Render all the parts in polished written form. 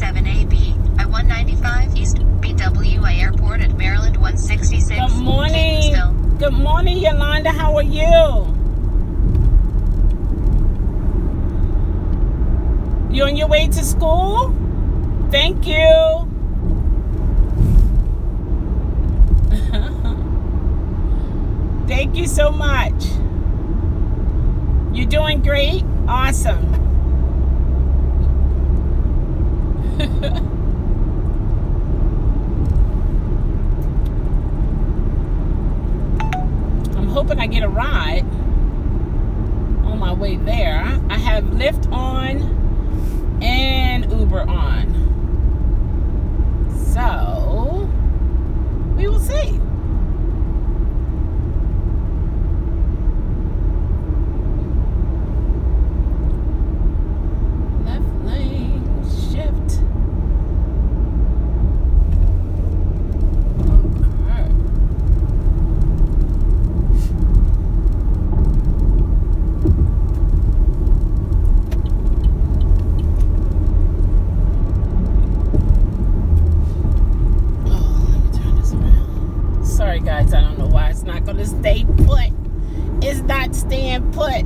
7AB, I-195 East, BWI Airport at Maryland 166. Good morning. Catonsville. Good morning, Yolanda. How are you? You on your way to school? Thank you. Thank you so much. You're doing great. Awesome. I'm hoping I get a ride on my way there. I have Lyft on and Uber on. So, we will see. Guys, I don't know why it's not going to stay put. It's not staying put.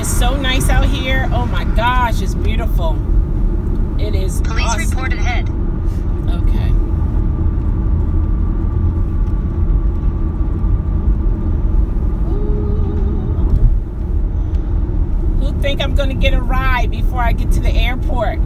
So nice out here. Oh my gosh, it's beautiful. It is Police awesome. Report ahead. Okay. Ooh. Who think I'm gonna get a ride before I get to the airport?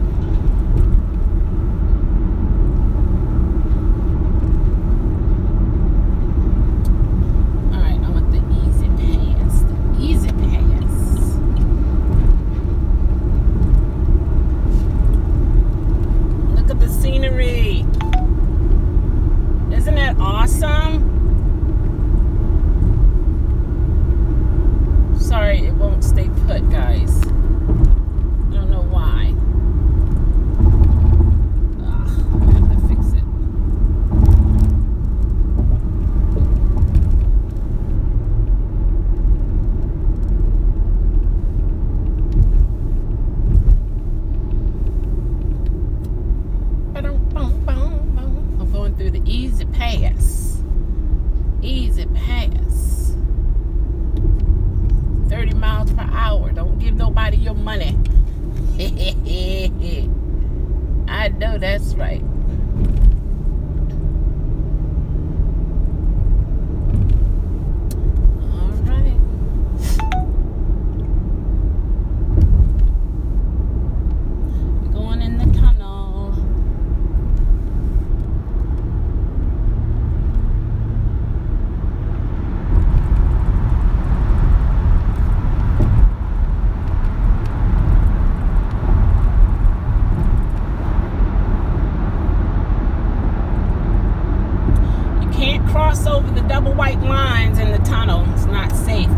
Isn't that awesome? Sorry, it won't stay put, guys. I don't know why. Ugh, I have to fix it. I'm going through the Easy Pass. Easy Pass. 30 miles per hour. Don't give nobody your money. I know that's right. All right. We're going in the tunnel. Cross over the double white lines in the tunnel. It's not safe.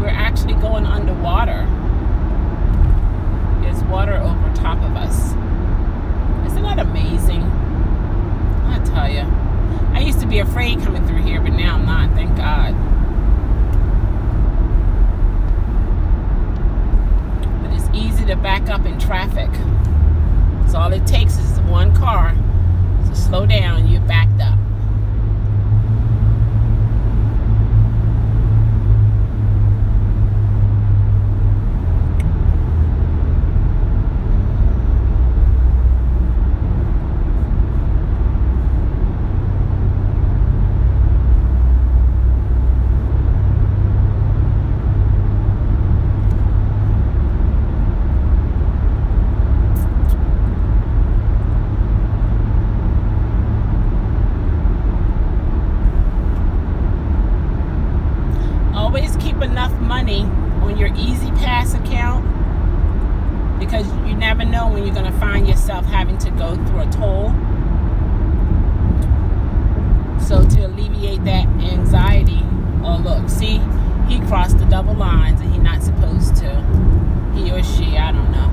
We're actually going underwater. There's water over top of us. Isn't that amazing? I tell you. I used to be afraid coming through here, but now I'm not, thank God. But it's easy to back up in traffic. So all it takes is one car to slow down and you're backed up. find yourself having to go through a toll. So to alleviate that anxiety, oh look, see, he crossed the double lines and he's not supposed to. He or she, I don't know.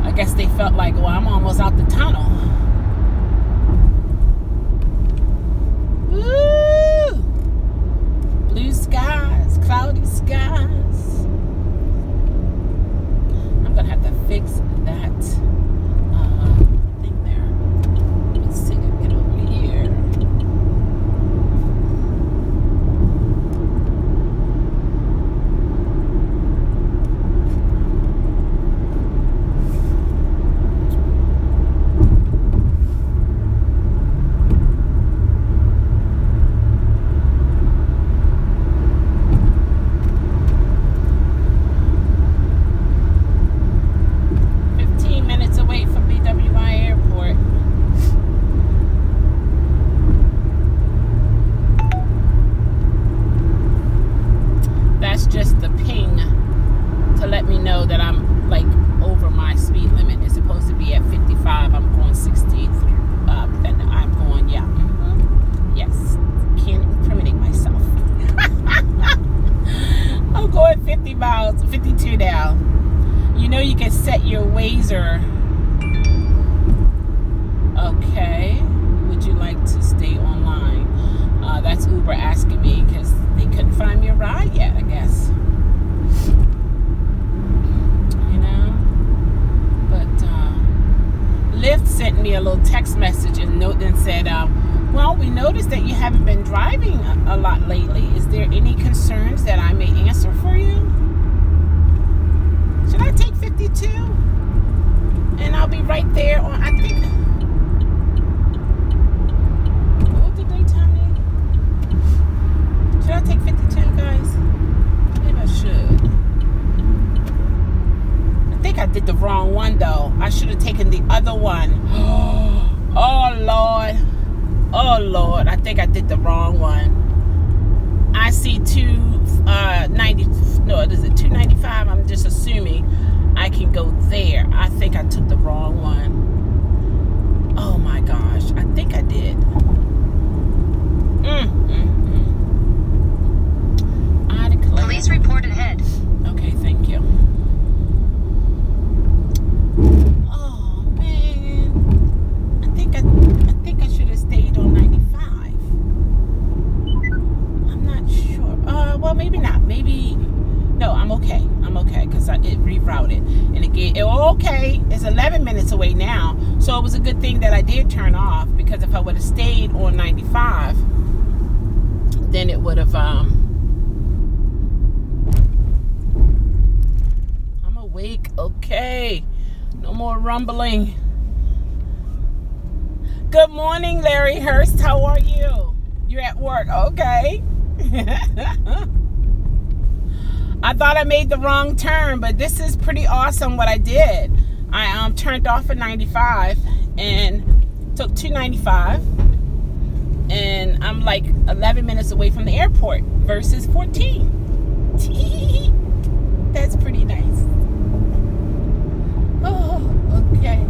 I guess they felt like, well, I'm almost out the tunnel. Woo! Blue skies, cloudy skies. I'm gonna have to fix that thing there. Let's see, get over here. miles, 52 now. You know you can set your Wazer. Okay. Would you like to stay online? That's Uber asking me because they couldn't find me a ride yet, I guess. You know? But Lyft sent me a little text message and note and said, well, we noticed that you haven't been driving a lot lately. Is there any concerns that I may answer for you? Should I take 52? And I'll be right there on, I think. What did they tell me? Should I take 52, guys? Maybe I should. I think I did the wrong one, though. I should have taken the other one. Oh, Lord. Oh, Lord. I think I did the wrong one. I see 290. No, is it 295? I'm just assuming I can go there. I think I took the wrong one. Oh, my gosh. I think I did. I declare. Police report ahead. Okay, thank you. Oh, man. I think I should have stayed on 95. I'm not sure. Well, maybe not. Maybe. No, I'm okay. I'm okay because it rerouted. And again, okay, it's 11 minutes away now. So it was a good thing that I did turn off, because if I would have stayed on 95, then it would have, I'm awake. Okay. No more rumbling. Good morning, Larry Hurst. How are you? You're at work. Okay. I thought I made the wrong turn, but this is pretty awesome what I did. I turned off at 95 and took 295, and I'm like 11 minutes away from the airport versus 14. That's pretty nice. Oh, okay.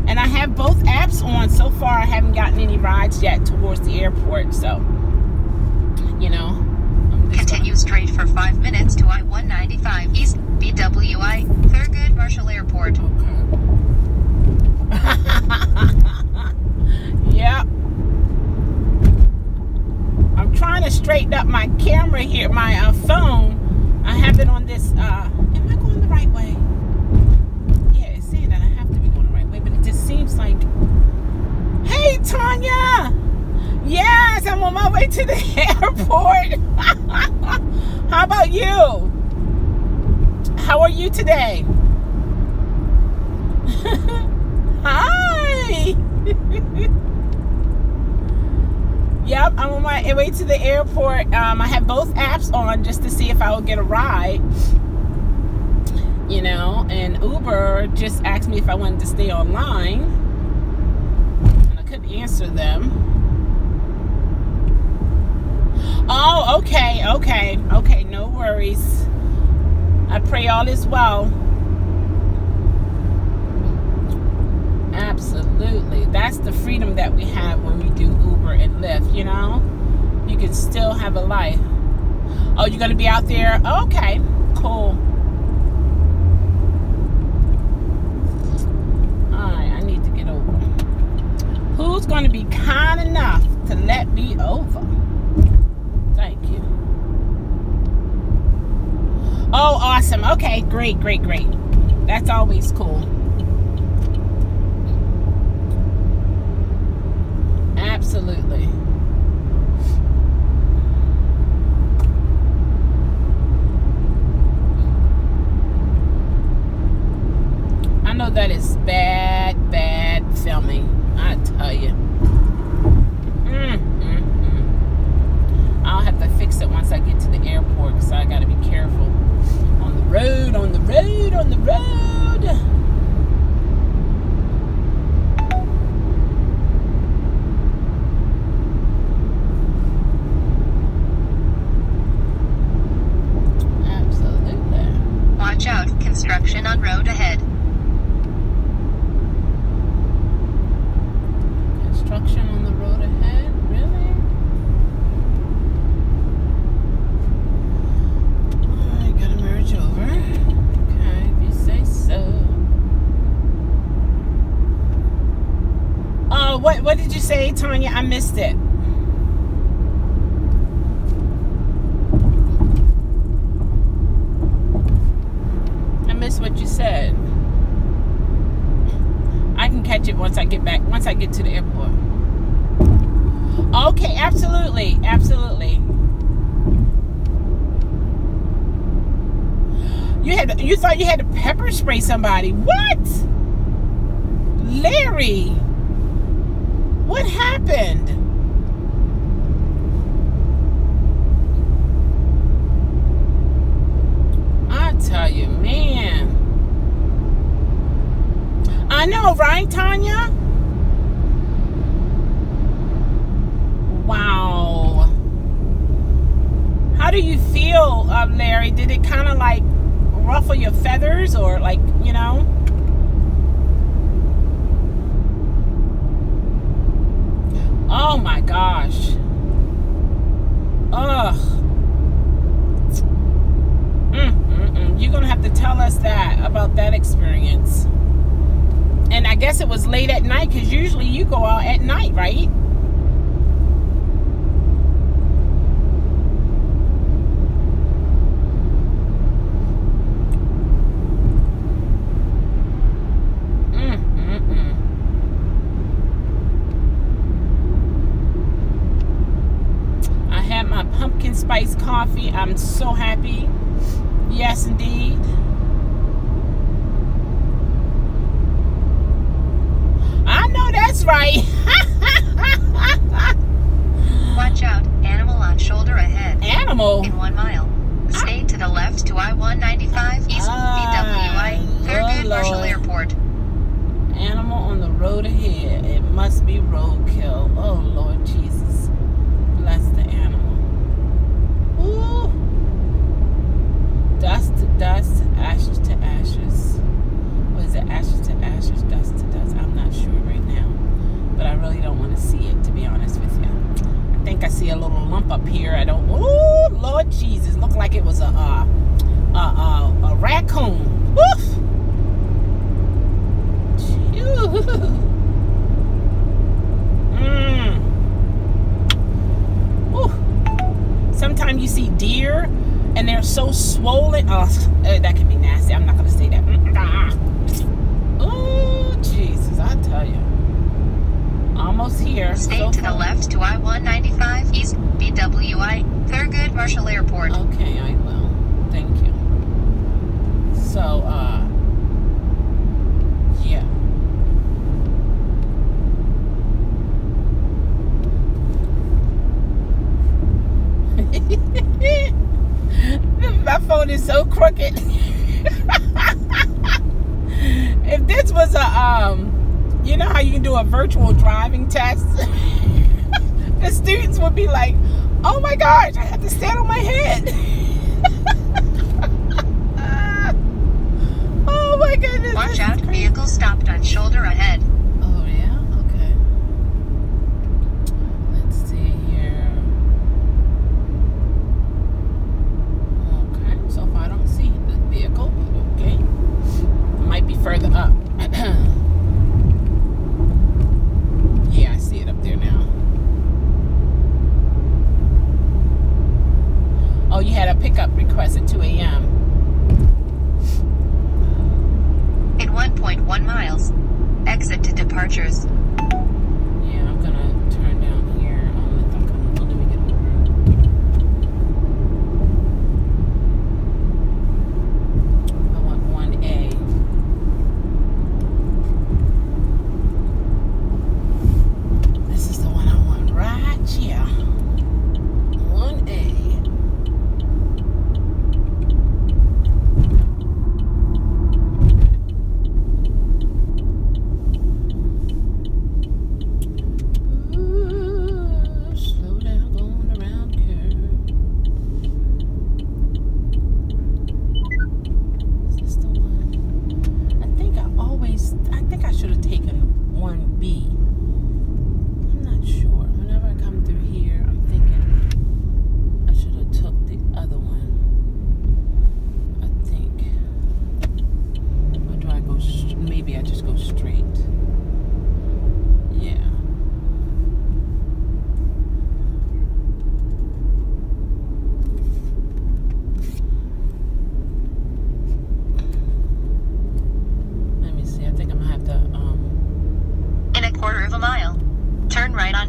And I have both apps on. So far, I haven't gotten any rides yet towards the airport, so, you know. Continue straight for 5 minutes to I-195 East, BWI, Thurgood Marshall Airport. Okay. Yep. I'm trying to straighten up my camera here, my phone. I have it on this, am I going the right way? Yeah, it's saying that I have to be going the right way, but it just seems like, hey, Tanya! Yes, I'm on my way to the airport. How about you? How are you today? Hi. Yep, I'm on my way to the airport. I have both apps on just to see if I will get a ride. You know, and Uber just asked me if I wanted to stay online, and I couldn't answer them. Oh, okay, no worries. I pray all is well. freedom that we have when we do Uber and Lyft, you know? You can still have a life. Oh, you're going to be out there? Okay, cool. Alright, I need to get over. Who's going to be kind enough to let me over? Thank you. Oh, awesome. Okay, great, great, great. That's always cool. Absolutely. I know that is bad filming. I tell you. I'll have to fix it once I get to the airport, so I got to be careful. On the road, on the road, on the road. Absolutely. Watch out, construction on road ahead. Construction on the road ahead? Really? I gotta merge over. Okay, if you say so. Oh, what did you say, Tanya? I missed it. I missed what you said. I can catch it once I get back, once I get to the airport. Okay, absolutely, absolutely. You thought you had to pepper spray somebody. What? Larry, what happened? I tell you, man. I know, right, Tanya? Wow. How do you feel, Larry? Did it kind of like ruffle your feathers, or like, you know? Oh my gosh. Ugh. You're gonna have to tell us that, about that experience. And I guess it was late at night, because usually you go out at night, right? I had my pumpkin spice coffee. I'm so happy. Yes, indeed. I know that's right. Watch out, animal on shoulder ahead. Animal? In 1 mile. Stay to the left to I-195 East BWI, Thurgood Marshall Airport. Animal on the road ahead. It must be roadkill. Oh, Lord Jesus. Bless the animal. Ooh. Dust to dust, ashes to ashes. What is it? Ashes to ashes, dust to dust. I'm not sure right now, but I really don't want to see it, to be honest with you. I think I see a little lump up here. I don't. Oh, Lord Jesus! Looked like it was a raccoon. Woof! Sometimes you see deer and they're so swollen. Oh, that could be nasty. I'm not going to say that. Oh, Jesus, I tell you. Almost here. Stay so to far. the left to I-195 East BWI, Thurgood Marshall Airport. Okay, I will. Thank you. So, yeah. My phone is so crooked. If this was a, you know how you can do a virtual driving test? The students would be like, oh my gosh, I have to stand on my head. Oh my goodness. Watch out, vehicle stopped on shoulder ahead. Oh yeah? Okay. structures. Yeah, I'm gonna turn down here. Let me get over. I want 1A. This is the one I want right here. 1A.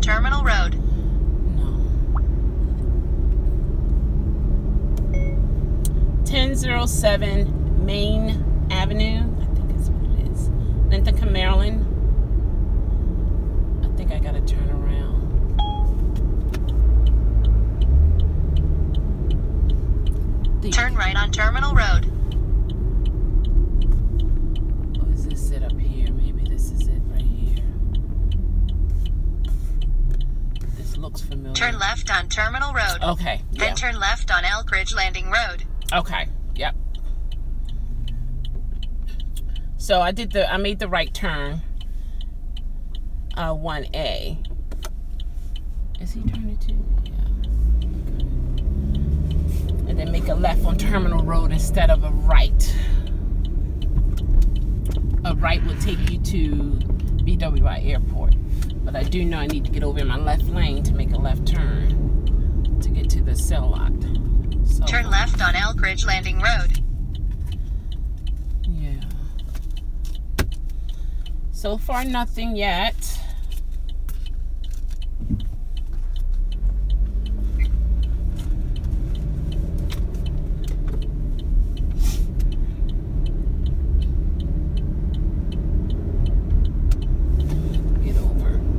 Terminal Road. No. 1007 Main Avenue. I think that's what it is. Lincoln, Maryland. I think I gotta turn around. Turn right on Terminal Road. Oh, is this it up here? Maybe this is it right here. Looks familiar. Turn left on Terminal Road. Okay. Yeah. Then turn left on Elk Ridge Landing Road. Okay. Yep. So I made the right turn. 1A. Is he turning to? Yeah. Okay. And then make a left on Terminal Road instead of a right. A right would take you to BWI Airport. But I do know I need to get over in my left lane to make a left turn to get to the cell lot. So, turn left on Elk Ridge Landing Road. Yeah. So far, nothing yet.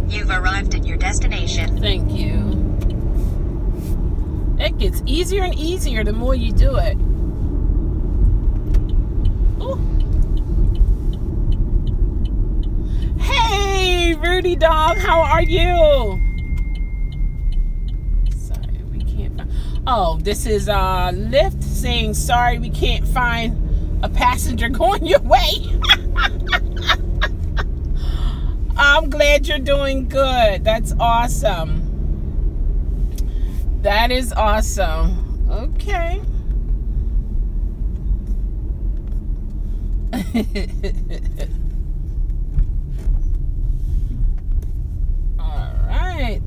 You've arrived at your destination. Thank you. It gets easier and easier the more you do it. Ooh. Hey, Rudy dog, how are you? Sorry, we can't find. Oh, this is Lyft saying sorry, we can't find a passenger going your way. I'm glad you're doing good. That's awesome. That is awesome. Okay. All right.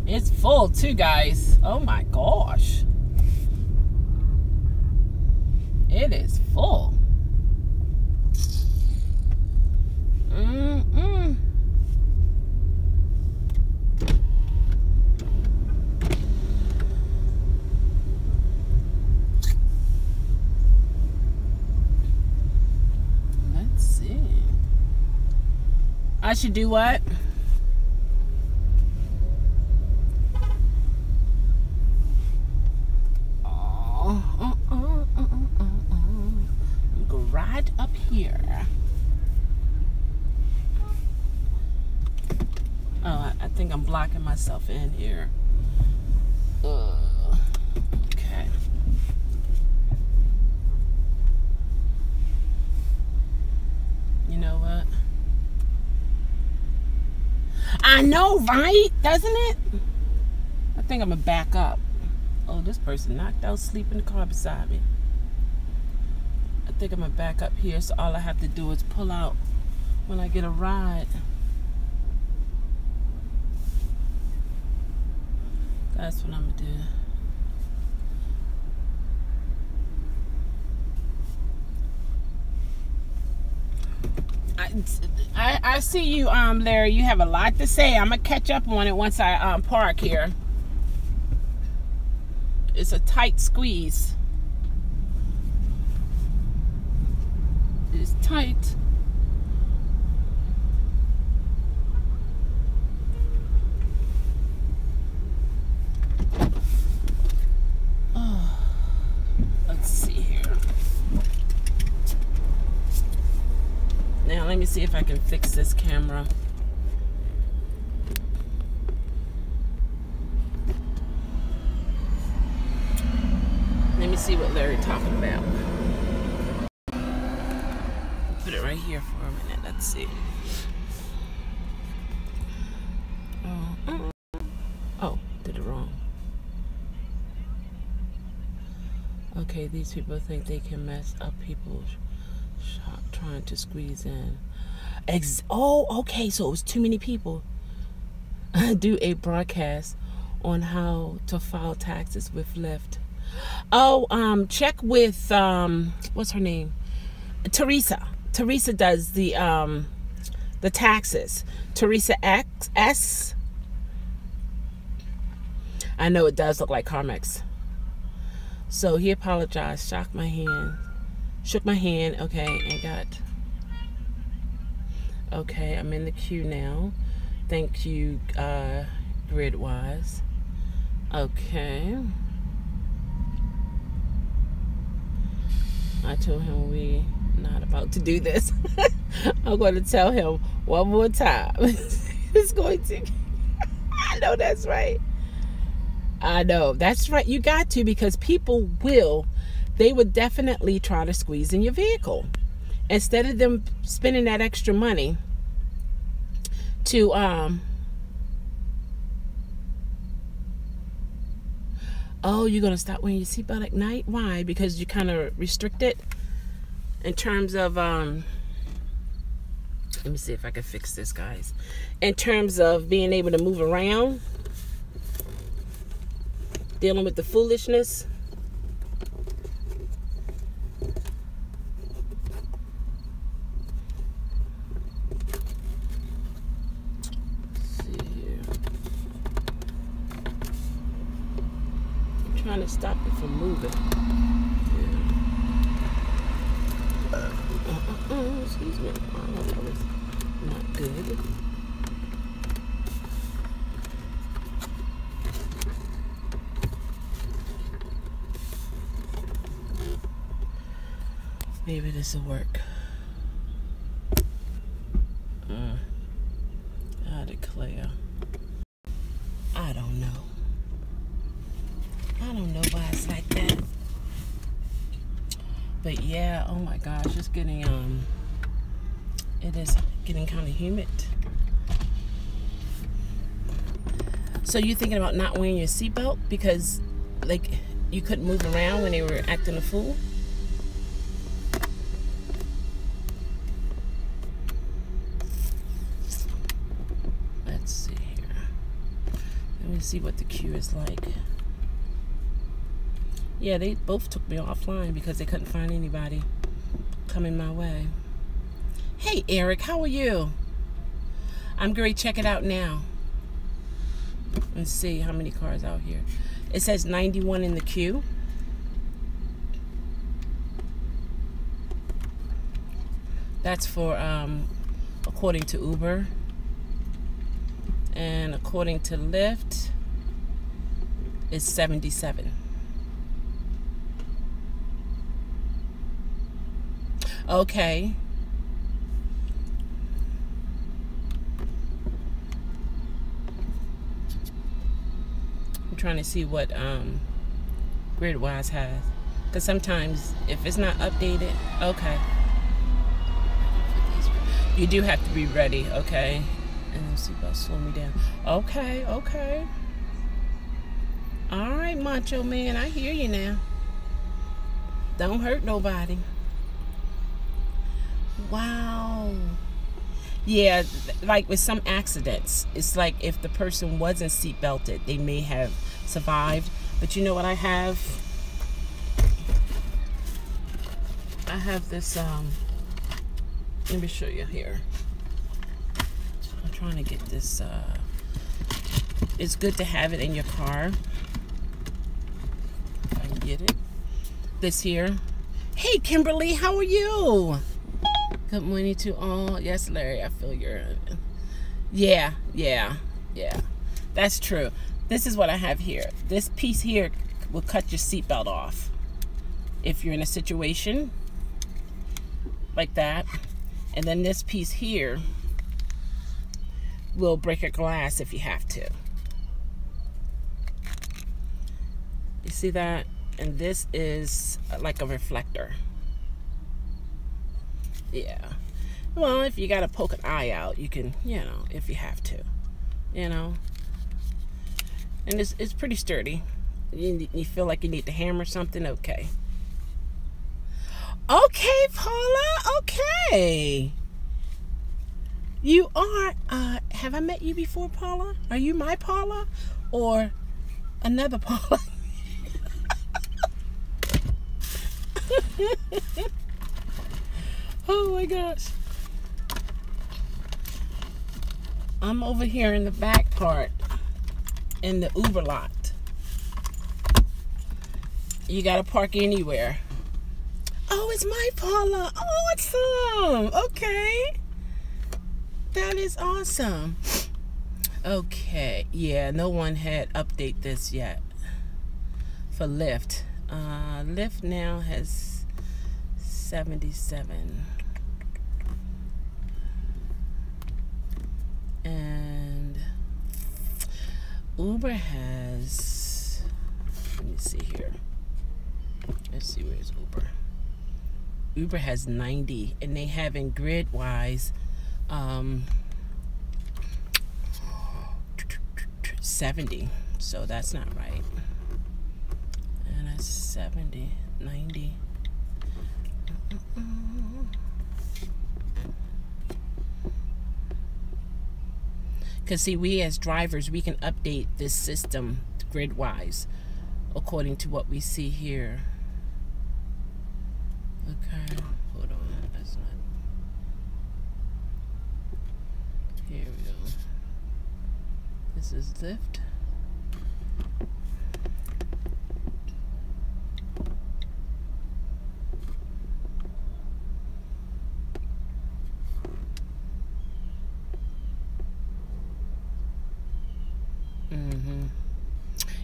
It's full too, guys. Oh my gosh. It is full. Let's see. I should do what? Go right up here. Oh, I think I'm blocking myself in here. Okay. You know what? I know, right? Doesn't it? I think I'm gonna back up. Oh, this person knocked out, sleep in the car beside me. I think I'm gonna back up here, so all I have to do is pull out when I get a ride. That's what I'm gonna do. I see you, Larry. You have a lot to say. I'm gonna catch up on it once I park here. It's a tight squeeze. It's tight. Oh, let's see here. Now let me see if I can fix this camera. Let me see what Larry's talking about. Put it right here for a minute. Let's see. Oh, did it wrong. Okay, these people think they can mess up people's shop trying to squeeze in. Oh, okay, so it was too many people. Do a broadcast on how to file taxes with Lyft. Oh, check with what's her name? Teresa. Teresa does the taxes. Teresa S. I know it does look like Carmex. So he apologized, shook my hand, okay, and got, okay, I'm in the queue now. Thank you, Gridwise. Okay. I told him we not about to do this. I'm going to tell him one more time. It's going to, I know that's right. I know, that's right. You got to, because people they would definitely try to squeeze in your vehicle. Instead of them spending that extra money to, oh, you're going to stop wearing your seatbelt at night? Why? Because you kind of restrict it in terms of, let me see if I can fix this, guys. In terms of being able to move around. Dealing with the foolishness. Let's see here. I'm trying to stop it from moving. Yeah. Excuse me. Oh, that was not good. Maybe this will work. I declare. I don't know. I don't know why it's like that. But yeah, oh my gosh, it's getting it is getting kind of humid. So you're thinking about not wearing your seatbelt because like you couldn't move around when they were acting a fool? See what the queue is like. Yeah, they both took me offline because they couldn't find anybody coming my way. Hey Eric, how are you? I'm going to check it out now and see how many cars out here. It says 91 in the queue. That's for according to Uber. And according to Lyft, it's 77. Okay. I'm trying to see what Gridwise has. Because sometimes, if it's not updated, okay. You do have to be ready, okay? And let's see about slow me down. Okay, okay. All right, Macho Man, I hear you now. Don't hurt nobody. Wow. Yeah, like with some accidents, it's like if the person wasn't seat belted, they may have survived. But you know what I have? I have this Let me show you here. I'm trying to get this. It's good to have it in your car. If I can get it. This here. Hey, Kimberly, how are you? Good morning to all. Yes, Larry, I feel you're. Yeah. That's true. This is what I have here. This piece here will cut your seatbelt off if you're in a situation like that. And then this piece here will break a glass if you have to. You see that? And this is like a reflector. Yeah. Well, if you gotta poke an eye out, you can, you know, if you have to, you know. And it's pretty sturdy. You feel like you need to hammer something? Okay. Okay, Paula. Okay. You are, have I met you before, Paula? Are you my Paula or another Paula? Oh my gosh. I'm over here in the back part in the Uber lot. You gotta park anywhere. Oh, it's my Paula. Oh, awesome. Okay. That is awesome. Okay. Yeah, no one had updated this yet for Lyft. Lyft now has 77. And Uber has, let me see here. Let's see, where's Uber? Uber has 90, and they have in grid wise 70. So that's not right. And that's 70, 90. Because see, we as drivers, we can update this system grid wise according to what we see here. Okay, hold on, that's not, here we go. This is Lyft.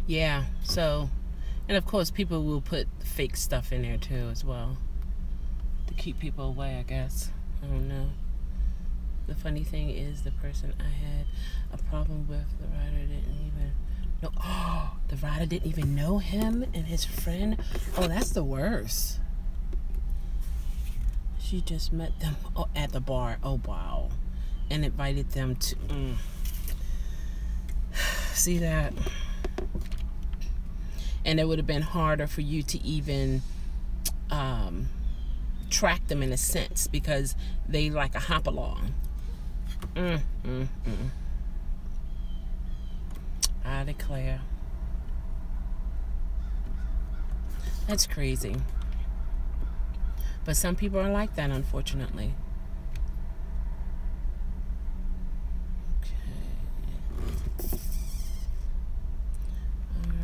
Yeah, so, and of course people will put fake stuff in there too as well to keep people away, I guess. I don't know. The funny thing is, the person I had a problem with, the rider didn't even know. Oh, the rider didn't even know him and his friend. Oh, that's the worst. She just met them at the bar. Oh, wow. And invited them to see that. And it would have been harder for you to even track them in a sense, because they like a hop along. I declare. That's crazy. But some people are like that, unfortunately. Okay.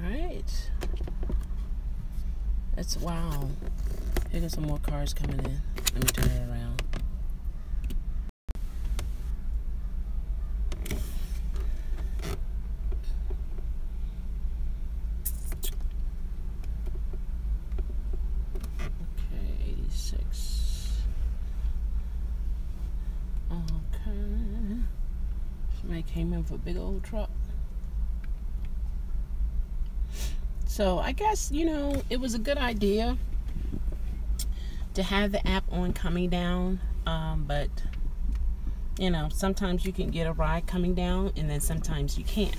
Alright. That's, wow. Here there's some more cars coming in. Let me turn it around. Okay, 86. Okay. Somebody came in for a big old truck. So I guess, you know, it was a good idea to have the app on coming down, but you know, sometimes you can get a ride coming down and then sometimes you can't.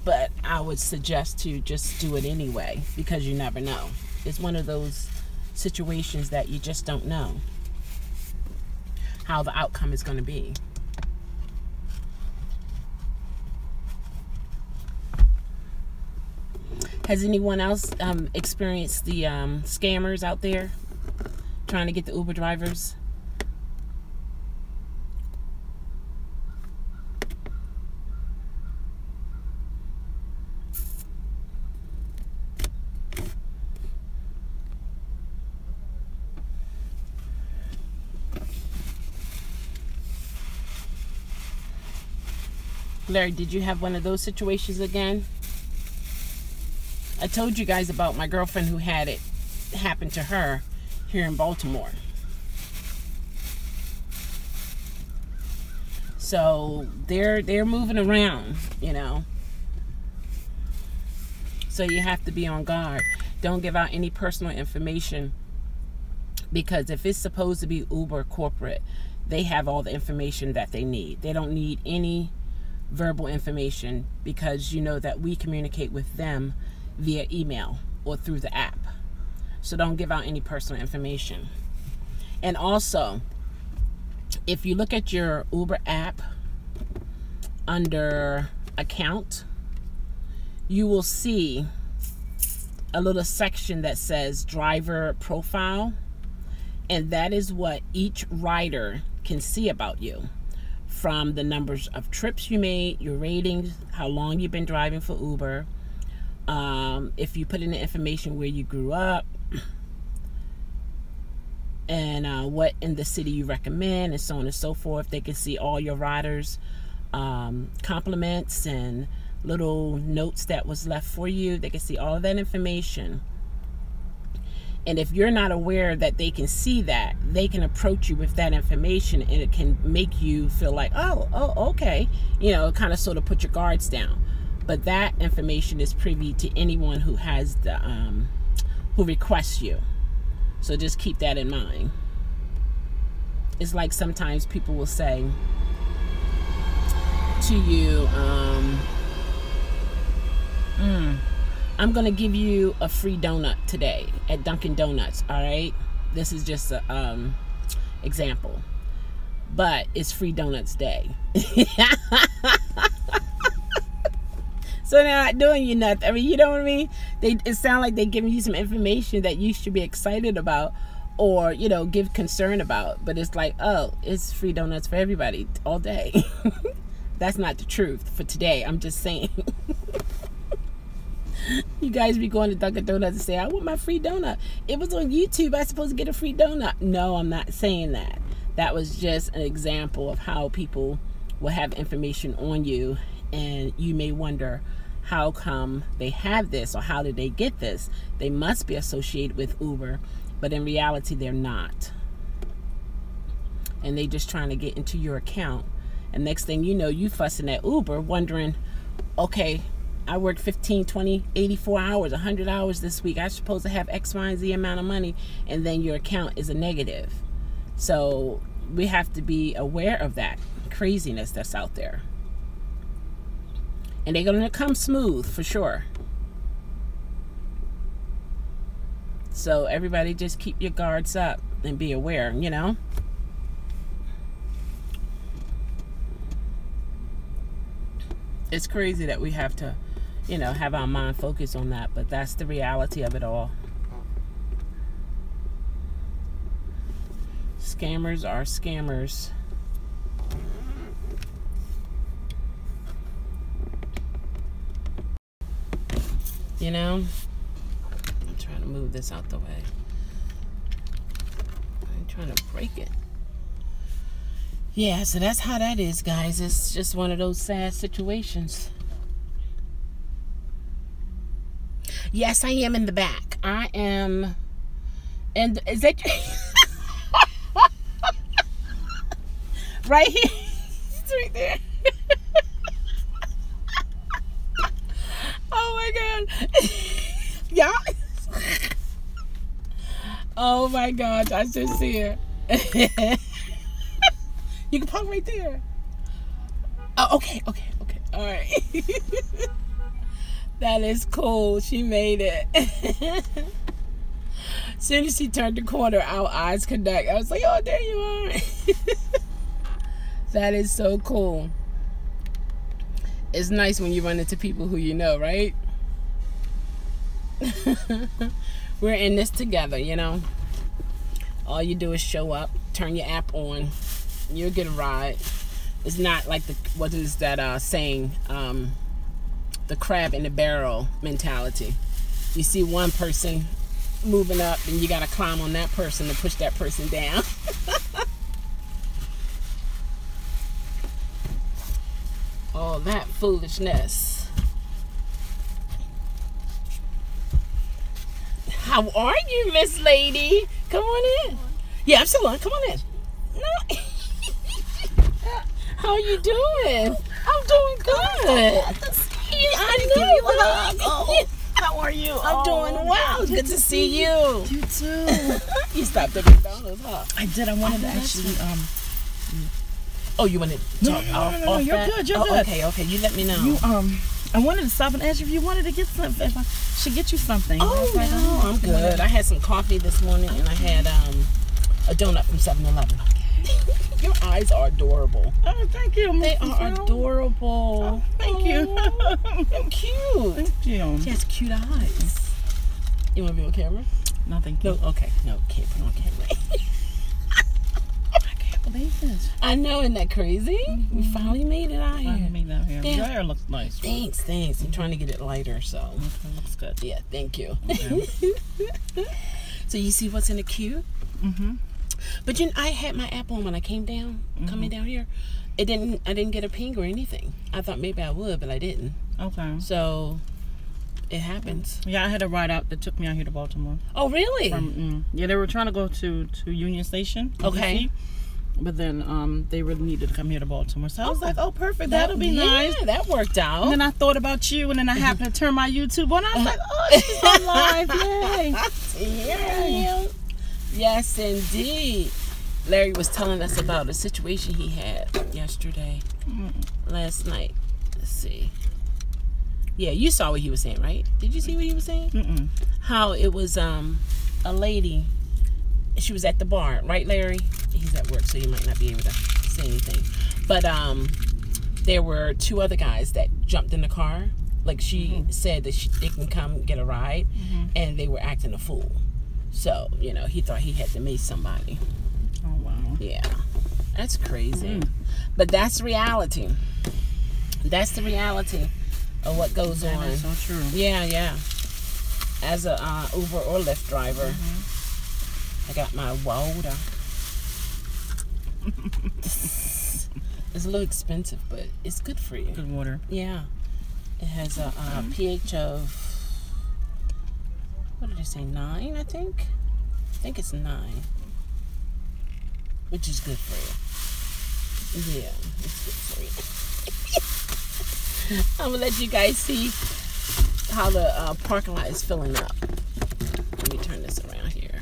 But I would suggest to just do it anyway, because you never know. It's one of those situations that you just don't know how the outcome is going to be. Has anyone else experienced the scammers out there trying to get the Uber drivers? Larry, did you have one of those situations again? I told you guys about my girlfriend who had it happen to her here in Baltimore. So they're moving around, you know. So you have to be on guard. Don't give out any personal information, because if it's supposed to be Uber corporate, they have all the information that they need. They don't need any verbal information, because you know that we communicate with them via email or through the app. So don't give out any personal information. And also, if you look at your Uber app under account, you will see a little section that says driver profile, and that is what each rider can see about you, from the numbers of trips you made, your ratings, how long you've been driving for Uber, if you put in the information where you grew up, and what in the city you recommend, and so on and so forth. They can see all your riders' compliments and little notes that was left for you. They can see all of that information. And if you're not aware that they can see that, they can approach you with that information, and it can make you feel like, oh, okay, you know, kind of sort of put your guards down. But that information is privy to anyone who has the who requests you. So just keep that in mind. It's like sometimes people will say to you, I'm going to give you a free donut today at Dunkin' Donuts, all right? This is just an example. But it's Free Donuts Day. So they're not doing you nothing. I mean, you know what I mean? It sounds like they're giving you some information that you should be excited about, or, you know, give concern about. But it's like, oh, it's free donuts for everybody all day. That's not the truth for today. I'm just saying. You guys be going to Dunkin' Donuts and say, I want my free donut. It was on YouTube. I'm supposed to get a free donut. No, I'm not saying that. That was just an example of how people will have information on you, and you may wonder, how come they have this, or how did they get this? They must be associated with Uber, but in reality they're not. And they just trying to get into your account. And next thing you know, you fussing at Uber, wondering, okay, I worked 15, 20, 84 hours, 100 hours this week. I'm supposed to have X, Y, and Z amount of money, and then your account is a negative. So we have to be aware of that craziness that's out there. And they're going to come smooth for sure. So everybody just keep your guards up and be aware, you know. It's crazy that we have to, you know, have our mind focused on that, but that's the reality of it all. Scammers are scammers. You know, I'm trying to move this out the way. I'm trying to break it. Yeah, so that's how that is, guys. It's just one of those sad situations. Yes, I am in the back. I am. And is that right here? It's right there. Oh my God. Yeah. Oh my gosh, I should see her. You can park right there. Oh, okay. All right. That is cool. She made it. As soon as she turned the corner, our eyes connect. I was like, oh, there you are. That is so cool. It's nice when you run into people who you know, right? We're in this together, you know. All you do is show up, turn your app on, you'll get a ride. It's not like the, what is that saying, the crab in the barrel mentality. You see one person moving up, and you gotta climb on that person to push that person down. Oh, that foolishness. How are you, Miss Lady? Come on in. Yeah, I'm still on. Come on in. No. How are you doing? I'm doing good. I know. How are you? I'm doing well. It's good to see you. You too. You stopped at McDonald's, huh? I did. I wanted to actually. Oh, you wanted to talk off? No, you're that? good. You're good. Okay. You let me know. You I wanted to stop and ask you if you wanted to get something. If I should get you something. Oh no, I'm good. I had some coffee this morning and I had a donut from 7-Eleven. Your eyes are adorable. Oh, thank you. They are adorable. Oh, thank you. They're cute. Thank you. She has cute eyes. You want to be on camera? No, thank you. No, okay. No, can't put on camera. I can't believe this. I know, isn't that crazy? We finally made it out here. Finally made it out here. Yeah. Your hair looks nice. Thanks. I'm trying to get it lighter, so. Okay, looks good. Yeah, thank you. Okay. So you see what's in the queue? Mm-hmm. But I had my app on when I came down, coming down here. I didn't get a ping or anything. I thought maybe I would, but I didn't. Okay. So it happens. Yeah, I had a ride out that took me out here to Baltimore. Oh, really? Yeah, they were trying to go to Union Station. Okay. DC, but then they really needed to come here to Baltimore. So I was like, oh, perfect. That'll be nice. Yeah, that worked out. And then I thought about you, and then I happened to turn my YouTube on. I was like, oh, she's on live. Yay. Here I am. Yes, indeed. Larry was telling us about a situation he had yesterday, last night. Let's see. Yeah, you saw what he was saying, right? Did you see what he was saying? Mm-mm. How it was a lady. She was at the bar, right, Larry? He's at work, so he might not be able to say anything. But there were two other guys that jumped in the car. Like she said that they can come get a ride, and they were acting a fool. So, he thought he had to meet somebody. Oh, wow. Yeah. That's crazy. But that's reality. That's the reality of what goes on. That's so true. Yeah. As a Uber or Lyft driver, I got my water. It's a little expensive, but it's good for you. Good water. Yeah. It has a pH of... What did I say? 9, I think? I think it's 9. Which is good for you. Yeah, it's good for you. I'm going to let you guys see how the parking lot is filling up. Let me turn this around here.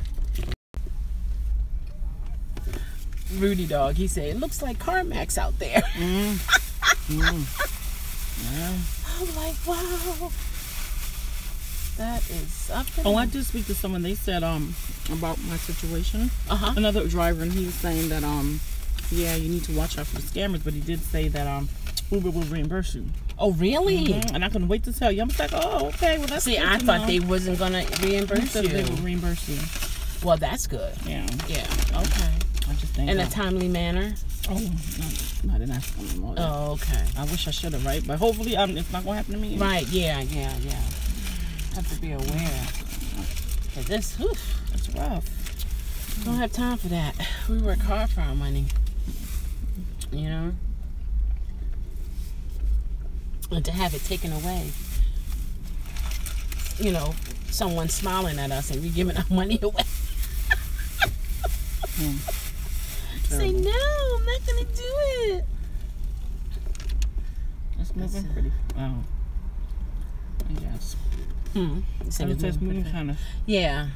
Rudy Dog, he said, it looks like CarMax out there. Yeah. I'm like, wow. That is something. Oh, I did speak to someone. They said about my situation. Another driver, and he was saying that yeah, you need to watch out for the scammers. But he did say that Uber will reimburse you. Oh, really? And I couldn't wait to tell you. I'm just like, oh, okay. Well, that's See, good I to thought know. they wasn't gonna reimburse you. They would reimburse you. Well, that's good. Yeah. Yeah. Okay. I just think In a timely manner. Oh, no, I didn't ask them all that. Oh, okay. I wish I should have, right? But hopefully, it's not gonna happen to me. Right. Yeah. Have to be aware. Cause this, It's rough. don't have time for that. We work hard for our money. And to have it taken away. Someone smiling at us and we giving our money away. Say no, I'm not gonna do it. It's moving pretty. Oh. Yes. It's moving kind of. Yeah.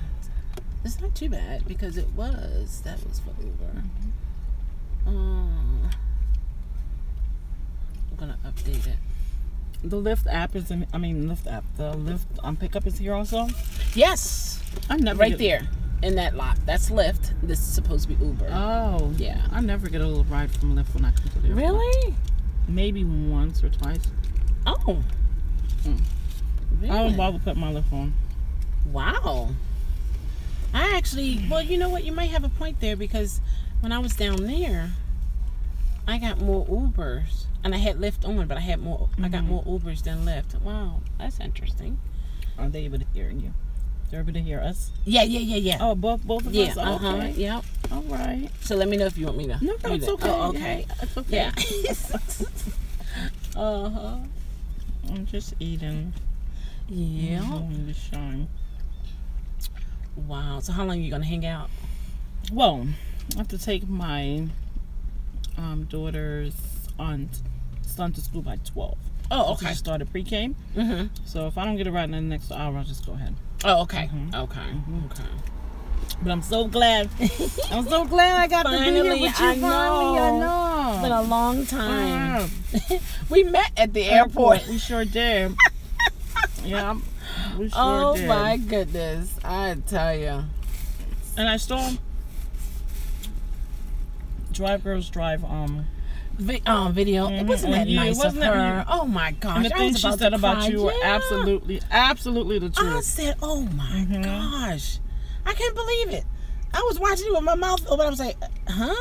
It's not too bad because that was for Uber. I'm gonna update it. The Lyft app is in. Lyft app. The Lyft pickup is here also. Yes. I never right there in that lot. That's Lyft. This is supposed to be Uber. Oh. Yeah. I never get a little ride from Lyft when I come to the airport. Really? Maybe once or twice. Oh. Really? I don't bother putting my Lyft on. Wow. I actually, well, you know what? You might have a point there because when I was down there, I got more Ubers. And I had Lyft on, but I had more. I got more Ubers than Lyft. Wow, that's interesting. Are they able to hear you? They're able to hear us? Yeah. Oh, both of us? Okay. Yep. All right. So let me know if you want me to. No, it's okay. Oh, okay. Yeah, it's okay. Yeah. I'm just eating. Yeah. Enjoying the shine. Wow. So how long are you gonna hang out? Well, I have to take my daughter's son to school by 12. Oh, okay. She started pre-K. So if I don't get it right in the next hour, I'll just go ahead. Oh, okay. Okay. But I'm so glad. I'm so glad I got Finally, to be here with you. I know. It's been a long time. We met at the airport. We sure did. Yeah, we sure Oh did. my goodness, I tell you. And I saw Drive Girls Drive video. It wasn't that nice of her. Oh my gosh. And the things she said about you were absolutely the truth. I said, oh my gosh. I can't believe it. I was watching it with my mouth open. I was like, huh?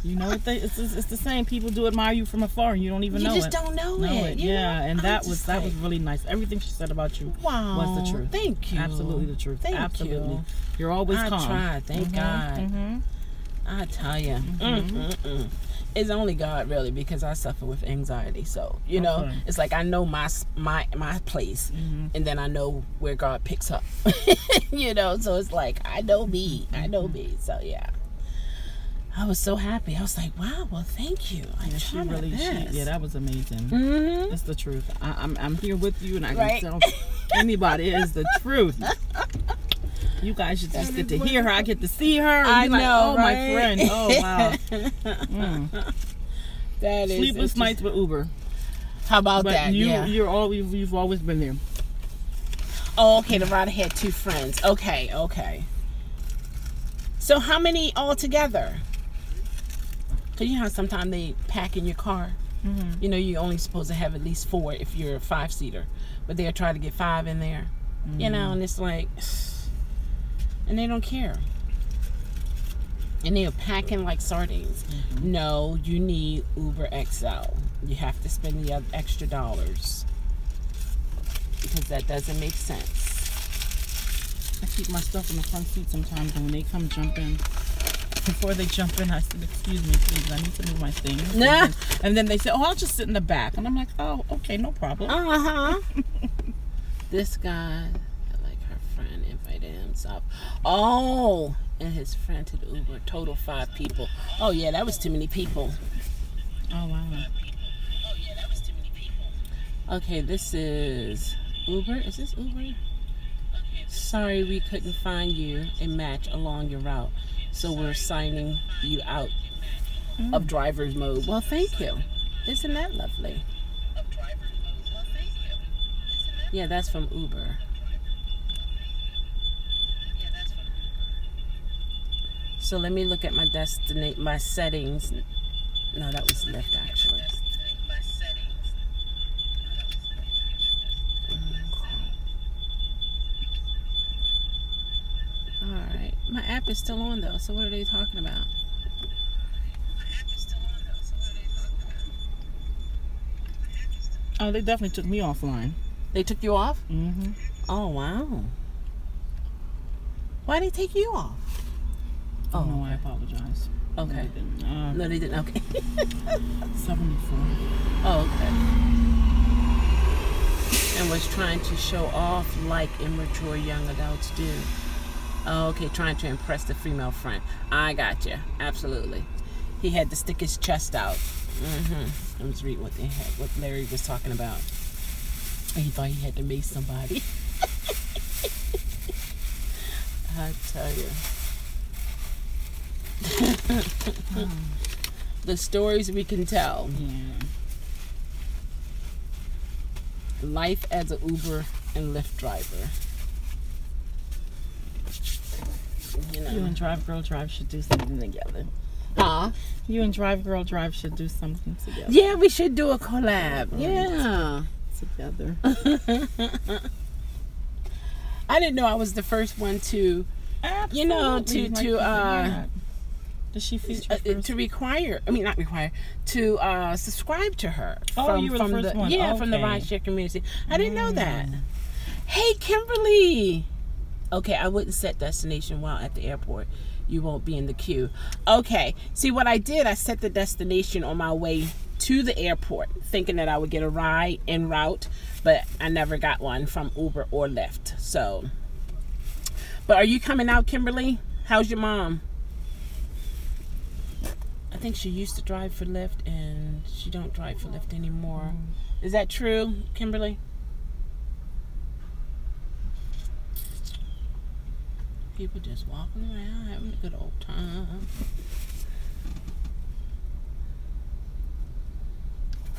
You know what it's the same. People do admire you from afar and you don't even know it. You just don't know it. Yeah, and that was really nice. Everything she said about you was the truth. Thank you. Absolutely the truth. Thank you. You're always calm. I tried. Thank God. I tell you. It's only God, really, because I suffer with anxiety. So, you know, it's like I know my place, and then I know where God picks up. You know, so it's like I know me. So, yeah. I was so happy. I was like, wow, well, thank you. Yeah, that was amazing. It's the truth. I'm here with you, and I can tell anybody it is the truth. You guys should just get to hear her. I get to see her. And I know, my friend. Oh, wow. That is sleepless nights with Uber. How about that? You've always been there. Oh, okay. The rider had 2 friends. Okay. So how many altogether? Because you know how sometimes they pack in your car. You know, you're only supposed to have at least 4 if you're a 5-seater, but they'll try to get 5 in there. You know, and it's like, and they don't care. And they're packing like sardines. No, you need Uber XL. You have to spend the extra dollars because that doesn't make sense. I keep my stuff in the front seat sometimes, and when they come jump in, before they jump in, I said, excuse me, please, I need to move my things. And then they say, oh, I'll just sit in the back. And I'm like, oh, okay, no problem. This guy, like her friend, invited himself. Oh, and his friend to the Uber. Total 5 people. Oh, yeah, that was too many people. Oh, wow. Okay, this is Uber. Is this Uber? Sorry, we couldn't find you a match along your route, so we're signing you out of driver's mode. Well, thank you. Isn't that lovely? Yeah, that's from Uber. So let me look at my settings. No, that was Lyft actually. Alright. My app is still on though, so what are they talking about? Oh, they definitely took me offline. They took you off? Oh, wow. Why did they take you off? Oh, no, I apologize. Okay. No, they didn't. Okay. 74. Oh, okay. And was trying to show off like immature young adults do. Oh, okay, trying to impress the female friend. I got you. Absolutely. He had to stick his chest out. I was reading what Larry was talking about. He thought he had to mace somebody. I tell you. The stories we can tell. Yeah. Life as an Uber and Lyft driver. You know. You and Drive Girl Drive should do something together. Huh? You and Drive Girl Drive should do something together. Yeah, we should do a collab. Right. Yeah. Together. I didn't know I was the first one to, Absolutely. you know, Did she feature first? to require? I mean, not require. To subscribe to her. Oh, you were the first one. Yeah, from the rideshare community. I didn't know that. Hey, Kimberly. Okay, I wouldn't set destination while at the airport. You won't be in the queue. Okay. See, what I did, I set the destination on my way to the airport, thinking that I would get a ride en route, but I never got one from Uber or Lyft. So, but are you coming out, Kimberly? How's your mom? I think she used to drive for Lyft, and she don't drive for Lyft anymore. Is that true, Kimberly? People just walking around having a good old time.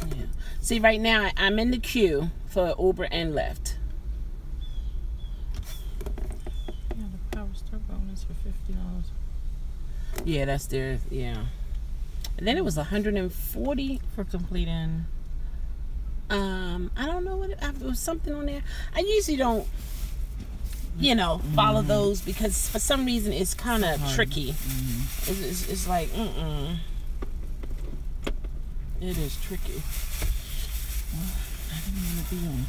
Yeah. See, right now I'm in the queue for Uber and Lyft. Yeah, the Power Store bonus for $50. Yeah, that's their, yeah. And then it was $140 for completing. I don't know what it was, something on there. I usually don't, you know, follow those because for some reason it's kind of tricky. It's like, it is tricky. Well, I didn't want to be on.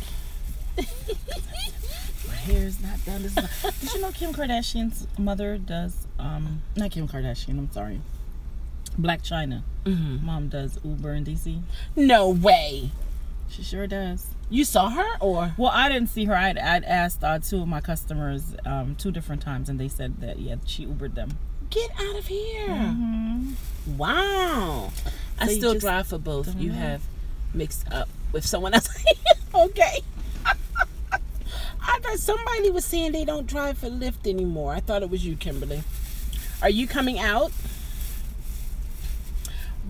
My hair is not done. Did you know Kim Kardashian's mother does, not Kim Kardashian, I'm sorry, Black China. Mom does Uber in DC. No way. She sure does. You saw her, or? Well, I didn't see her. I'd asked two of my customers 2 different times, and they said that, yeah, she Ubered them. Get out of here. Wow. I still drive for both. You have mixed up with someone else. Okay. I thought somebody was saying they don't drive for Lyft anymore. I thought it was you, Kimberly. Are you coming out?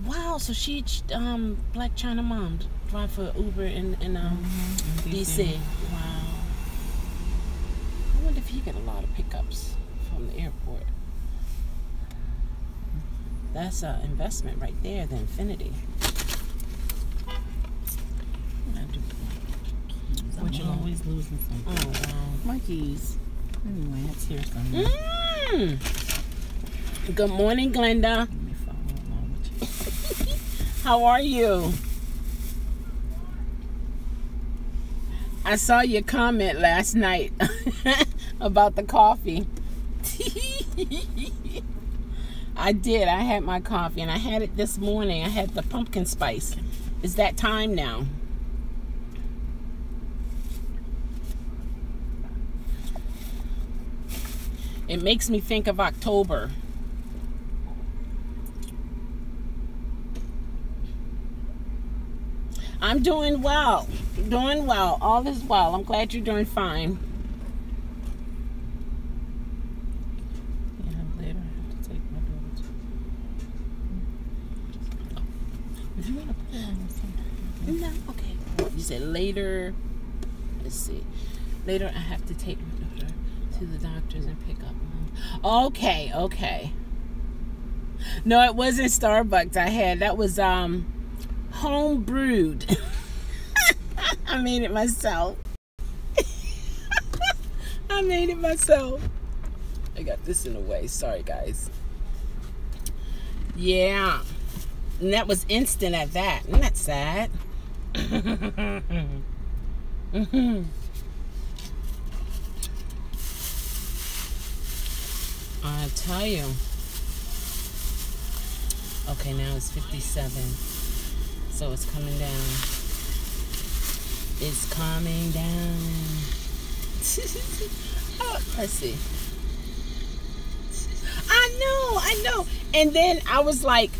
Wow, so she, Black China mom, drive for Uber in DC. Wow. I wonder if he get a lot of pickups from the airport. That's an investment right there, the Infinity. But you're always losing something. Oh, wow. My keys. Anyway, let's hear something. Good morning, Glenda. Let me follow along with you. How are you? I saw your comment last night about the coffee. I did. I had my coffee, and I had it this morning. I had the pumpkin spice. It's that time now. It makes me think of October. I'm doing well. Doing well. All is well. I'm glad you're doing fine. Yeah, later I have to take my daughter to. If you want to put it on something. No, okay. You said later. Let's see. Later I have to take my daughter to the doctor's and pick up mom. Okay, okay. No, it wasn't Starbucks I had. That was home brewed. I made it myself. I made it myself. I got this in the way. Sorry, guys. Yeah. And that was instant at that. Isn't that sad? I tell you. Okay, now it's 57. So it's coming down. It's coming down. Oh, let's see. I know. And then I was like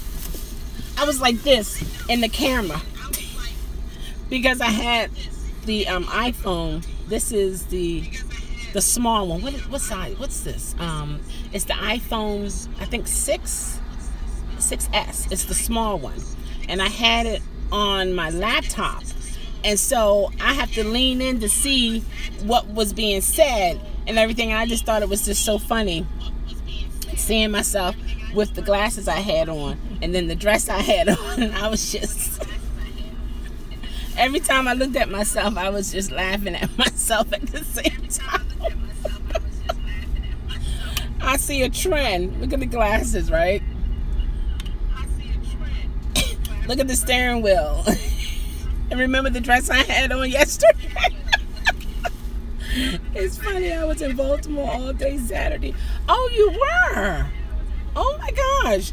this in the camera because I had the iPhone. This is the small one. What size? What's this? It's the iPhone, I think 6S. It's the small one. And I had it on my laptop. And so I have to lean in to see what was being said and everything. I just thought it was just so funny seeing myself with the glasses I had on and then the dress I had on. And I was just, every time I looked at myself, I was just laughing at myself at the same time. I see a trend. Look at the glasses, right? Look at the steering wheel. And remember the dress I had on yesterday? It's funny, I was in Baltimore all day Saturday. Oh, you were? Oh my gosh.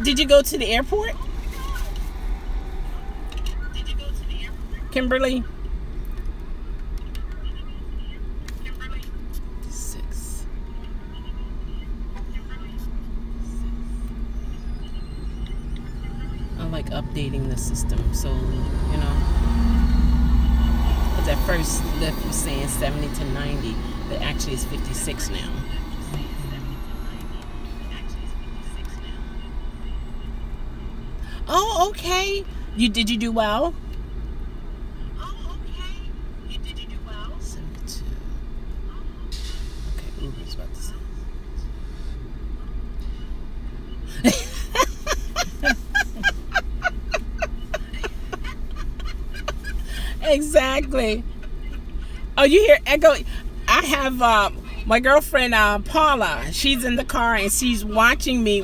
Did you go to the airport? Kimberly? 6. I like updating the system, so, you know. Because at first, Lyft was saying 70 to 90, but actually it's 56 now. Oh, okay. Did you do well? Oh, okay. Did you do well? 72. Okay, Uber's about to say. Exactly. Oh, you hear echo? I have my girlfriend Paula. She's in the car and she's watching me.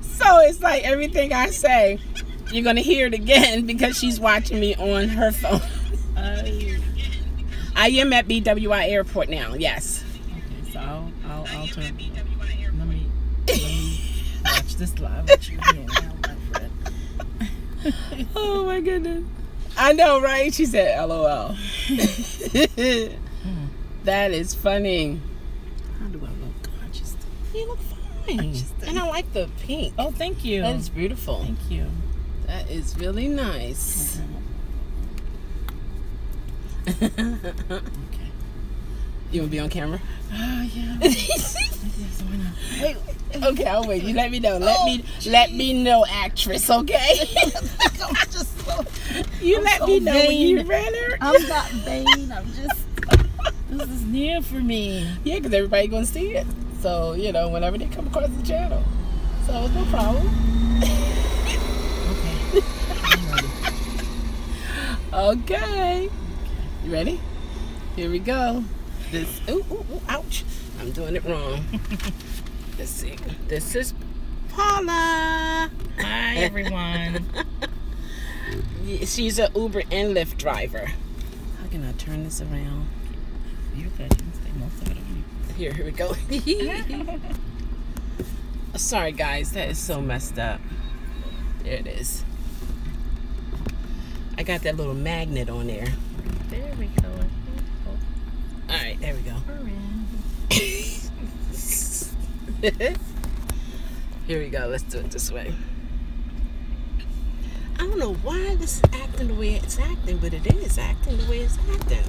So it's like everything I say, you're gonna hear it again because she's watching me on her phone. I am at BWI Airport now. Yes. Okay, so I'll turn. Let me watch this live with you again, my friend. Oh my goodness. I know, right? She said, "LOL." That is funny. How do I look? You look fine. And I like the pink. Oh, thank you. That is beautiful. Thank you. That is really nice. Okay. You want to be on camera? Yeah. Hey, okay, I'll wait. You let me know. Let me know, actress. Okay. I'm just so. You let me know when you're ready. I'm not vain. I'm just. This is new for me. Yeah, because everybody gonna see it. So you know, whenever they come across the channel, so it's no problem. Okay. I'm ready. Okay. You ready? Here we go. This. Ooh, ouch! I'm doing it wrong. Let's see. This is Paula. Hi, everyone. She's an Uber and Lyft driver. How can I turn this around? You can stay most of it on you. Here we go. Sorry, guys. That is so messed up. There it is. I got that little magnet on there. There we go. All right, there we go. Here we go. Let's do it this way. I don't know why this is acting the way it's acting, but it is acting the way it's acting.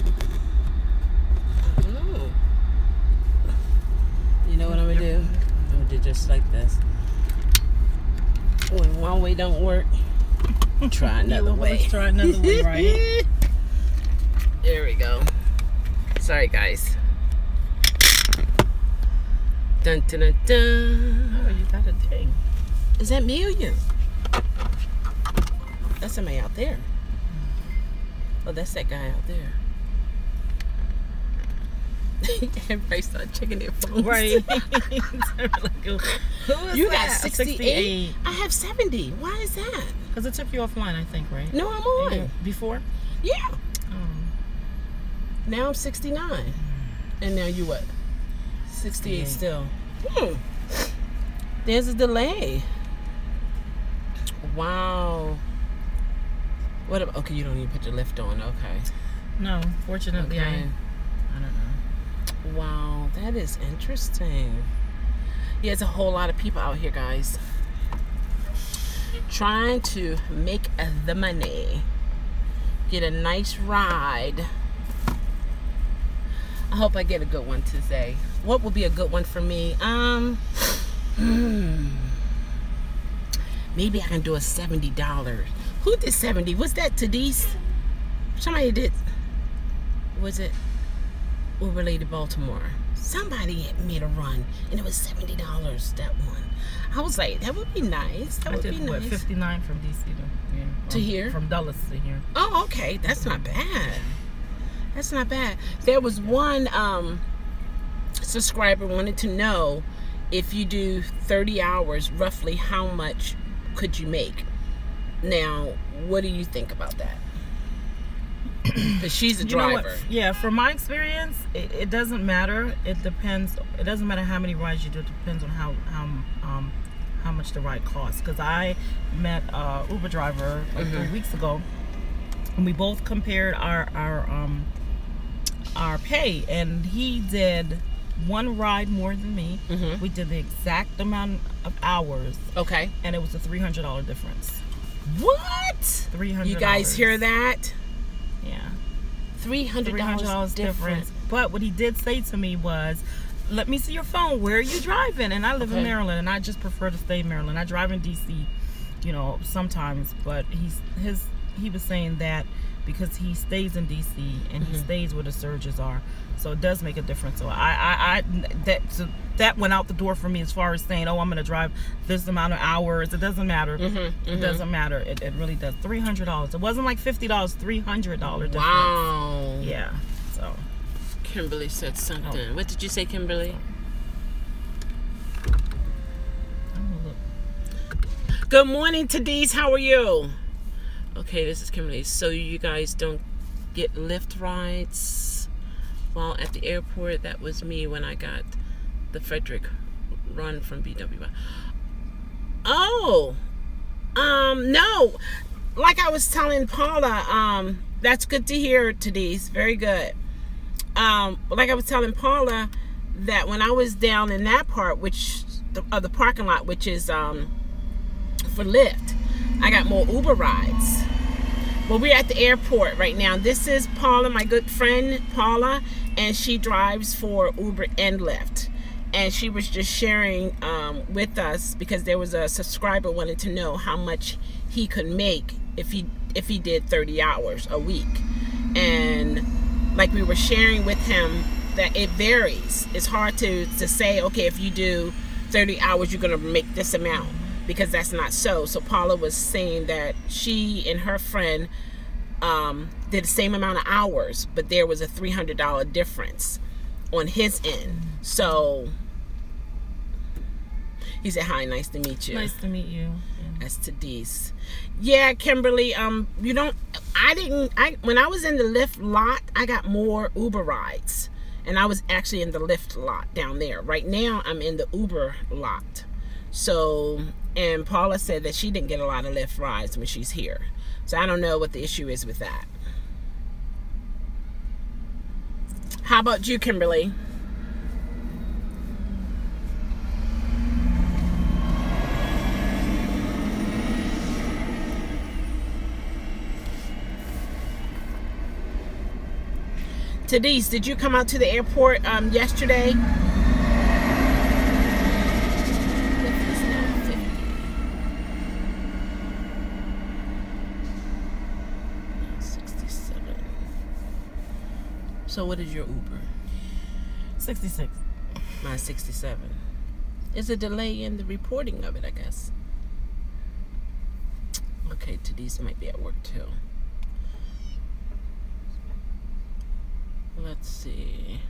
I don't know. You know what I'm gonna do? I'm gonna do just like this. When one way don't work, try another way. Try another way, right? There we go. Sorry, guys. Dun dun dun dun. Oh, you got a thing. Is that me or you? That's somebody out there. Oh, that's that guy out there. Everybody started checking their phones. Right. Who is You that? got 68? I have 70. Why is that? Because it took you offline, I think, right? No, I'm on. Before? Yeah. Oh. Now I'm 69. And now you what? 68 still. There's a delay. Wow. What? Okay, you don't even put your lift on. Okay. No, fortunately, Okay. I don't know. Wow, that is interesting. Yeah, there's a whole lot of people out here, guys, trying to make the money, get a nice ride. I hope I get a good one today. What would be a good one for me? Maybe I can do a $70. Who did 70? Was that Tadise? Somebody did. Was it Uber Lady Baltimore? Somebody made a run and it was $70, that one. I was like, that would be nice. That would be nice. What, 59 from DC to here? From Dulles to here. Oh, okay. That's not bad. That's not bad. There was one subscriber wanted to know, if you do 30 hours, roughly how much could you make? Now, what do you think about that? Because she's a driver. Yeah, from my experience, it doesn't matter. It depends. It doesn't matter how many rides you do. It depends on how how much the ride costs, because I met a Uber driver like 3 weeks ago, and we both compared our pay, and he did one ride more than me. We did the exact amount of hours. Okay. And it was a $300 difference. What? $300. You guys hear that? Yeah. $300 difference. But what he did say to me was, let me see your phone. Where are you driving? And I live in Maryland, and I just prefer to stay in Maryland. I drive in DC, you know, sometimes, but he was saying that because he stays in DC and he stays where the surges are, so it does make a difference. So that went out the door for me as far as saying, oh, I'm gonna drive this amount of hours. It doesn't matter. It doesn't matter. It really does. $300. It wasn't like $50. $300 difference. Wow. Yeah. So Kimberly said something. What did you say, Kimberly? Good morning, Tadise. How are you? Okay, this is Kimberly. So you guys don't get Lyft rides while at the airport? That was me when I got the Frederick run from BWI. Oh, no. Like I was telling Paula, that's good to hear, Tadise. Very good. Like I was telling Paula that when I was down in that part, of the parking lot, which is for Lyft, I got more Uber rides. Well, we're at the airport right now. This is Paula, my good friend Paula, and she drives for Uber and Lyft. And she was just sharing with us, because there was a subscriber wanted to know how much he could make if he did 30 hours a week. And like we were sharing with him that it varies. It's hard to say, okay, if you do 30 hours, you're going to make this amount, because that's not so. So Paula was saying that she and her friend did the same amount of hours, but there was a $300 difference on his end. So he said, hi, nice to meet you. Nice to meet you. Yeah. That's Tadise. Yeah, Kimberly, when I was in the Lyft lot, I got more Uber rides. And I was actually in the Lyft lot down there. Right now, I'm in the Uber lot. So, and Paula said that she didn't get a lot of Lyft rides when she's here. So I don't know what the issue is with that. How about you, Kimberly? Tadise, did you come out to the airport yesterday? So what is your Uber? 66. Mine's 67. There's a delay in the reporting of it, I guess. Okay, Tadise might be at work too. Let's see.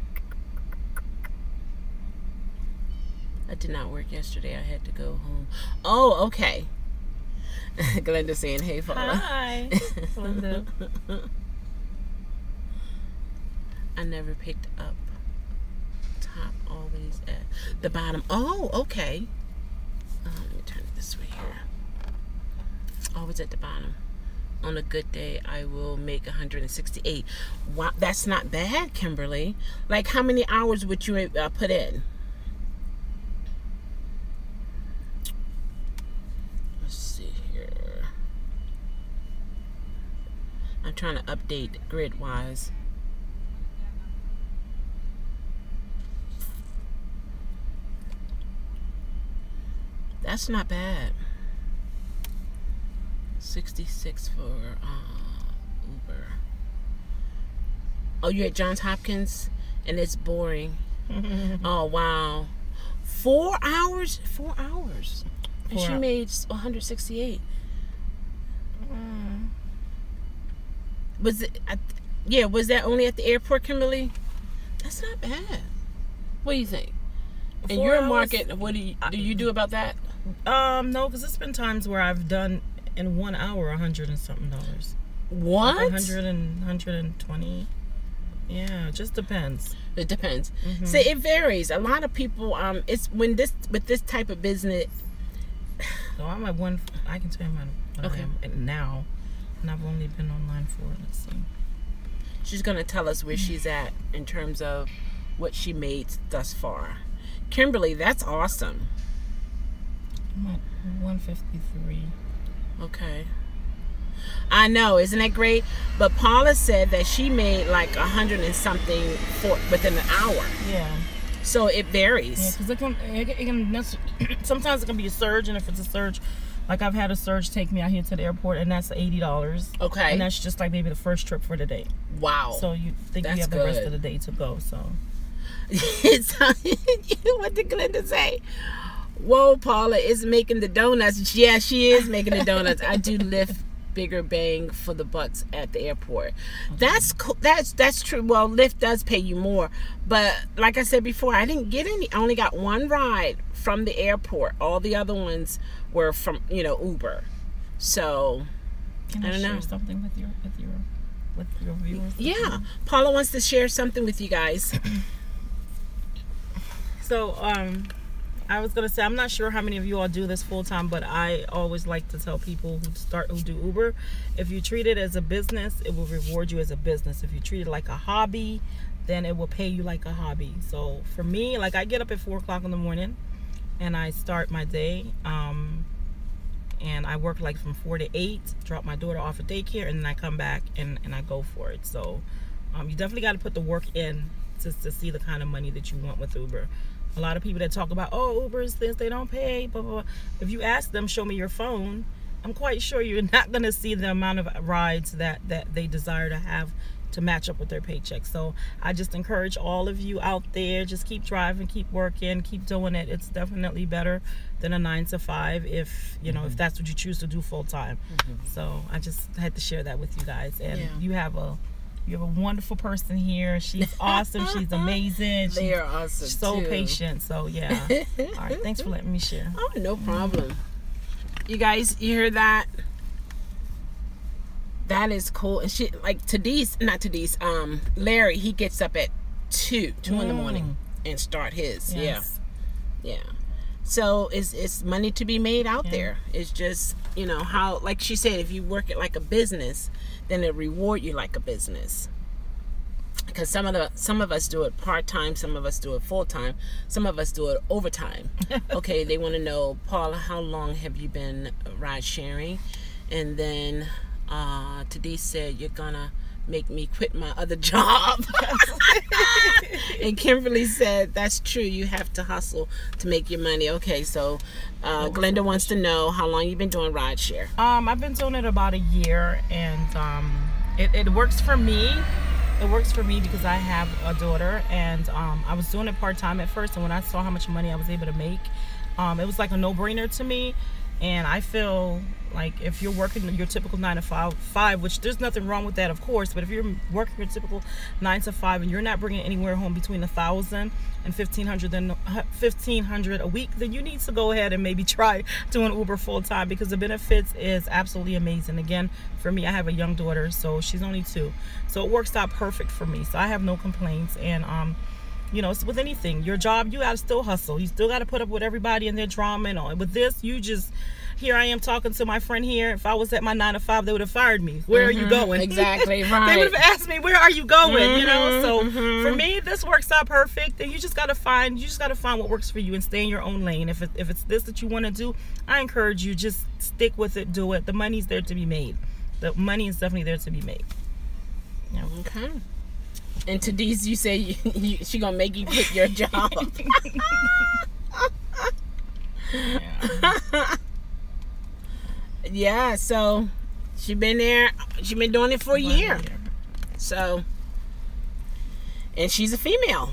I did not work yesterday. I had to go home. Oh, okay. Glenda saying, hey, Paula. Hi, Glenda. I never picked up. Top always at the bottom. Oh, okay. Let me turn it this way here. Always at the bottom. On a good day, I will make 168. Wow, that's not bad, Kimberly. Like, how many hours would you put in? Let's see here. I'm trying to update grid-wise. That's not bad. 66 for Uber. Oh, you're at Johns Hopkins and it's boring. Oh, wow. 4 hours? 4 hours. And she made 168. Was it? Yeah, was that only at the airport, Kimberly? That's not bad. What do you think? In your market, what do you do about that? No, because it's been times where I've done in 1 hour $100 and something. What? Like 100 and 120. Yeah, it just depends. It depends. So it varies. A lot of people, it's with this type of business, So I'm at one. I can tell you what I am now, and I've only been online for, let's see. She's gonna tell us where she's at in terms of what she made thus far. Kimberly, that's awesome. I'm at 153. Okay. I know, isn't that great? But Paula said that she made like 100 and something within an hour. Yeah. So it varies. Yeah, because it can sometimes it can be a surge, and if it's a surge, like I've had a surge take me out here to the airport, and that's $80. Okay. And that's just like maybe the first trip for the day. Wow. So you think you have the rest of the day to go. So. What did Glenda say? Whoa, Paula is making the donuts. Yeah, she is making the donuts. I do lift bigger bang for the bucks at the airport. That's cool. That's true. Well, Lyft does pay you more, but like I said before, I didn't get any. I only got one ride from the airport. All the other ones were from Uber. So Can I don't share something with your viewers? Yeah, Paula wants to share something with you guys. So I was gonna say, I'm not sure how many of you all do this full time, but I always like to tell people who do Uber, if you treat it as a business, it will reward you as a business. If you treat it like a hobby, then it will pay you like a hobby. So for me, like I get up at 4 o'clock in the morning and I start my day, and I work like from 4 to 8, drop my daughter off at daycare, and then I come back and I go for it. So you definitely got to put the work in to see the kind of money that you want with Uber. A lot of people that talk about, oh, Uber is this, they don't pay, blah, blah, blah. If you ask them, show me your phone, I'm quite sure you're not going to see the amount of rides that they desire to have to match up with their paycheck. So I just encourage all of you out there, just keep driving, keep working, keep doing it. It's definitely better than a 9 to 5 if, if that's what you choose to do full time. So I just had to share that with you guys. And you have a wonderful person here. She's awesome. She's amazing. They are awesome. She's so patient. So yeah. All right. Thanks for letting me share. Oh, no problem. You guys, you hear that? That is cool. And she Larry, he gets up at 2 in the morning and start his. Yes. Yeah. So it's money to be made out there. It's just, how, like she said, if you work it like a business, then it reward you like a business. Because some of us do it part-time, some of us do it full-time, some of us do it overtime. Okay, they want to know, Paula, how long have you been ride sharing? And then Tadee said, you're gonna make me quit my other job. And Kimberly said, that's true, you have to hustle to make your money. Okay, so Glenda wants to know how long you've been doing rideshare. I've been doing it about a year, and it works for me. It works for me because I have a daughter, and I was doing it part-time at first, and when I saw how much money I was able to make, it was like a no-brainer to me. And I feel like if you're working your typical 9 to 5, which there's nothing wrong with that, of course, but if you're working your typical 9 to 5 and you're not bringing anywhere home between $1,000 and $1,500 a week, then you need to go ahead and maybe try doing Uber full time, because the benefits is absolutely amazing. Again, for me, I have a young daughter, so she's only 2, so it works out perfect for me. So I have no complaints. And it's with anything, your job, you gotta still hustle. You still gotta put up with everybody and their drama and all. With this, you just, here I am talking to my friend here. If I was at my 9 to 5, they would have fired me. Where are you going? Exactly, right. They would have asked me, where are you going? So for me, this works out perfect. And you just gotta find what works for you and stay in your own lane. If it's this that you want to do, I encourage you, just stick with it, do it. The money's there to be made. The money is definitely there to be made. Yeah. Okay. And Tadee, you say she gonna make you quit your job. Yeah, so she been there. She been doing it for a year. So, and she's a female.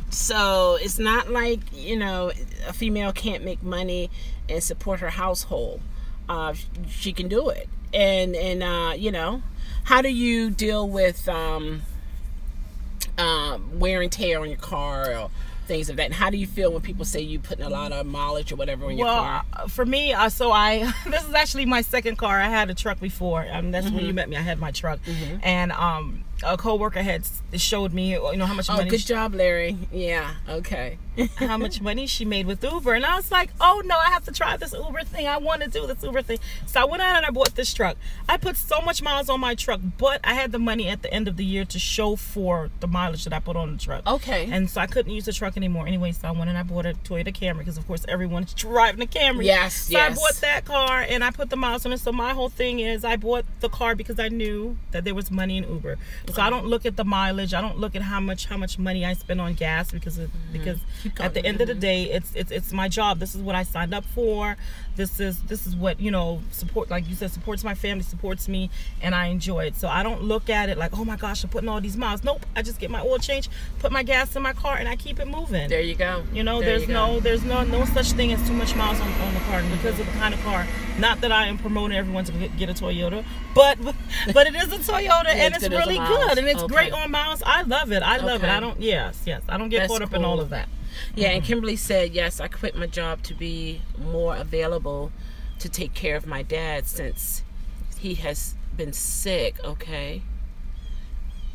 So it's not like, a female can't make money and support her household. She can do it. And how do you deal with wear and tear on your car or things of that? And how do you feel when people say you putting a lot of mileage or whatever on your car? For me, this is actually my second car. I had a truck before. That's when you met me. I had my truck, and a coworker had showed me, you know, how much money. Oh, good job, Larry. Yeah. Okay. How much money she made with Uber, and I was like, oh no, I have to try this Uber thing. I want to do this Uber thing. So I went out and I bought this truck. I put so much miles on my truck, but I had the money at the end of the year to show for the mileage that I put on the truck. Okay. And so I couldn't use the truck anymore anyway, so I went and I bought a Toyota Camry, because of course everyone's driving a Camry. Yes. So I bought that car and I put the miles on it. So my whole thing is, I bought the car because I knew that there was money in Uber. So I don't look at the mileage. I don't look at how much money I spend on gas, because at the end of the day, it's my job. This is what I signed up for. This is what, you know, support, like you said, supports my family, supports me, and I enjoy it. So I don't look at it like, oh my gosh, I'm putting all these miles. Nope. I just get my oil change, put my gas in my car, and I keep it moving. There you go. You know, there's no such thing as too much miles on the car, because of the kind of car. Not that I am promoting everyone to get a Toyota, but it is a Toyota, and it's really good, and it's great on miles. I love it. I love it. I don't. Yes. I don't get caught up in all of that. Yeah, and Kimberly said, yes, I quit my job to be more available to take care of my dad since he has been sick. Okay.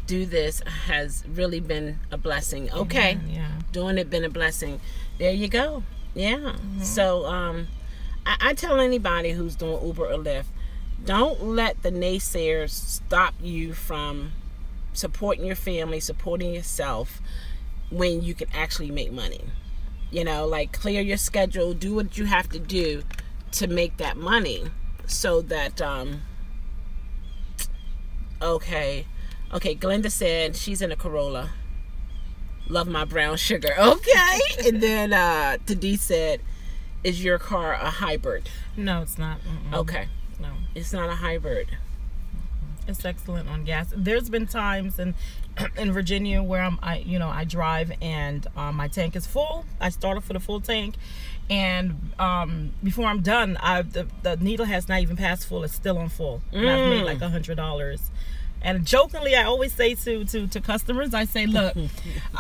Do this has really been a blessing. Okay. Yeah. Doing it been a blessing. There you go. Yeah. So I tell anybody who's doing Uber or Lyft, don't let the naysayers stop you from supporting your family, supporting yourself, when you can actually make money. You know, like, clear your schedule, do what you have to do to make that money, so that okay, Glenda said she's in a Corolla. Love my brown sugar. Okay. And then Tadee said, is your car a hybrid? No, it's not. Okay. No, it's not a hybrid. It's excellent on gas. There's been times in Virginia where I drive and my tank is full. I start off with a full tank, and before I'm done, the needle has not even passed full. It's still on full, and I've made like $100. And jokingly, I always say to customers, I say, look,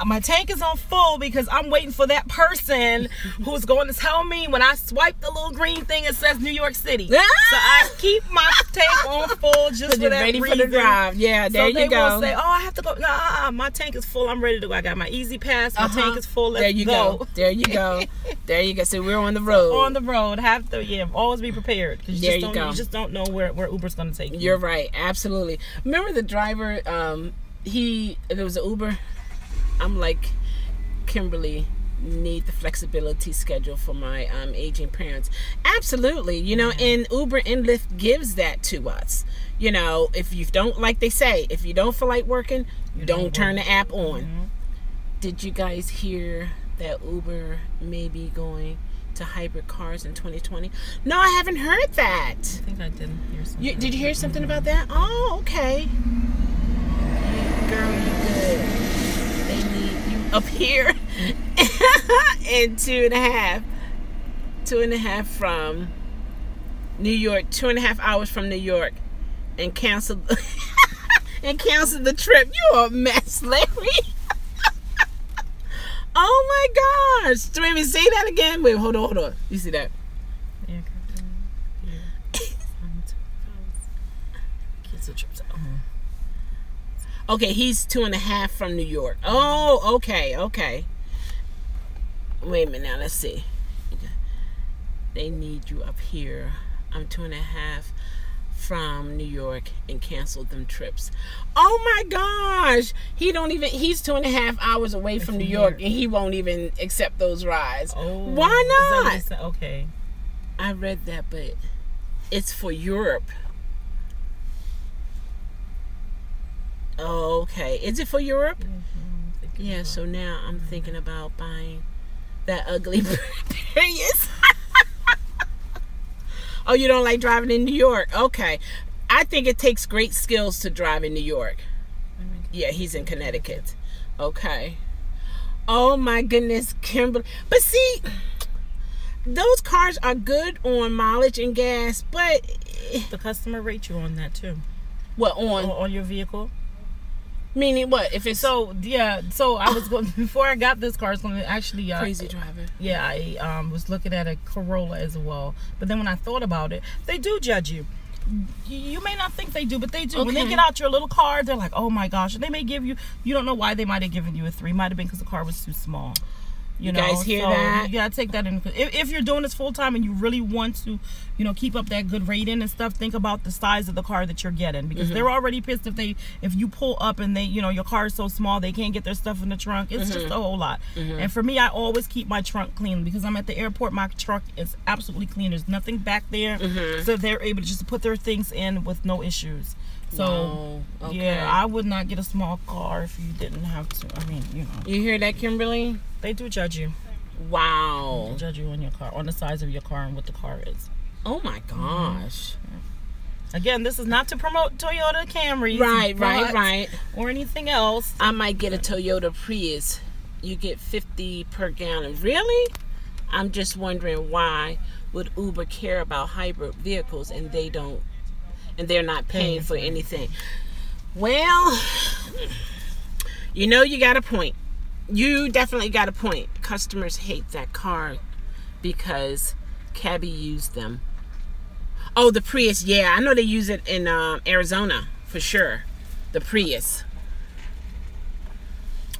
my tank is on full because I'm waiting for that person who's going to tell me when I swipe the little green thing, it says New York City. So I keep my tank on full just for that ready reason. For the drive. Yeah, there you go. So they will say, oh, I have to go. Nah, my tank is full. I'm ready to go. I got my Easy Pass. My tank is full. Let's there you go. There you go. There you go. So we're on the road. So on the road. Have to, always be prepared. Because you just don't know where Uber's going to take you. You're right. Absolutely. Remember the driver, there was an Uber. I'm like, Kimberly, need the flexibility schedule for my aging parents. Absolutely. You know, and Uber and Lyft gives that to us. You know, if you don't, like they say, if you don't feel like working, don't turn the app on. Did you guys hear that Uber may be going to hybrid cars in 2020? No, I haven't heard that. I think I did hear something. Did you hear something about that? Oh, okay. Girl, you good. They need you up here in 2.5 from New York, 2.5 hours from New York, and cancel the trip. You a mess, Larry. Oh my gosh. Do we say that again? Wait, hold on. You see that? Yeah. Cancel trips. Okay, he's 2.5 from New York. Oh, okay. Wait a minute now, let's see. They need you up here. I'm 2.5 from New York and canceled them trips. Oh my gosh. He's 2.5 hours away from New York, and he won't even accept those rides. Oh, why not? Okay. I read that, but it's for Europe. Oh, okay. Is it for Europe? Yeah, so now I'm thinking about buying that ugly Prius. Oh, you don't like driving in New York? Okay. I think it takes great skills to drive in New York. Yeah, he's in Connecticut. Okay. Oh my goodness, Kimberly. But see, those cars are good on mileage and gas, but the customer rates you on that too. What, on your vehicle? Meaning what? If it's so I was going before I got this car. I was going to actually crazy driver. Yeah, I was looking at a Corolla as well. But then when I thought about it, they do judge you. You may not think they do, but they do. Okay. When they get out your little card, they're like, oh my gosh. And they may give you, you don't know why they might have given you a 3. Might have been because the car was too small. You know, guys hear that? You gotta take that in. If you're doing this full time and you really want to, you know, keep up that good rating and stuff, think about the size of the car that you're getting, because they're already pissed if you pull up and they, you know, your car is so small they can't get their stuff in the trunk. It's just a whole lot. And for me, I always keep my trunk clean because I'm at the airport. My trunk is absolutely clean. There's nothing back there, so they're able to just put their things in with no issues. So yeah, I would not get a small car if you didn't have to. I mean, you know. You hear that, Kimberly? They do judge you. Wow. They judge you on your car, on the size of your car and what the car is. Oh my gosh. Again, this is not to promote Toyota Camrys. Right. Or anything else. I might get a Toyota Prius. You get 50 per gallon. Really? I'm just wondering, why would Uber care about hybrid vehicles and they don't, and they're not paying for anything? Well, you know, you got a point. You definitely got a point. Customers hate that car because cabbie used them. Oh, the Prius. Yeah, I know they use it in Arizona for sure. The Prius.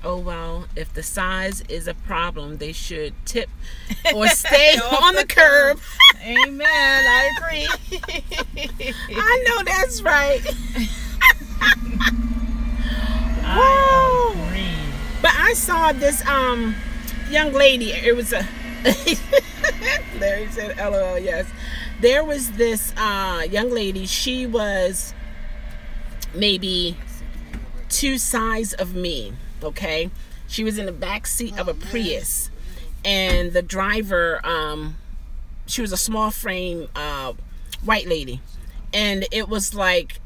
Oh, well, if the size is a problem, they should tip or stay on the curb. Amen. I agree. I know that's right. I agree. But I saw this young lady. It was a Larry said LOL, yes. There was this young lady. She was maybe 2 size of me, okay? She was in the back seat of a Prius. And the driver, she was a small frame white lady. And it was like,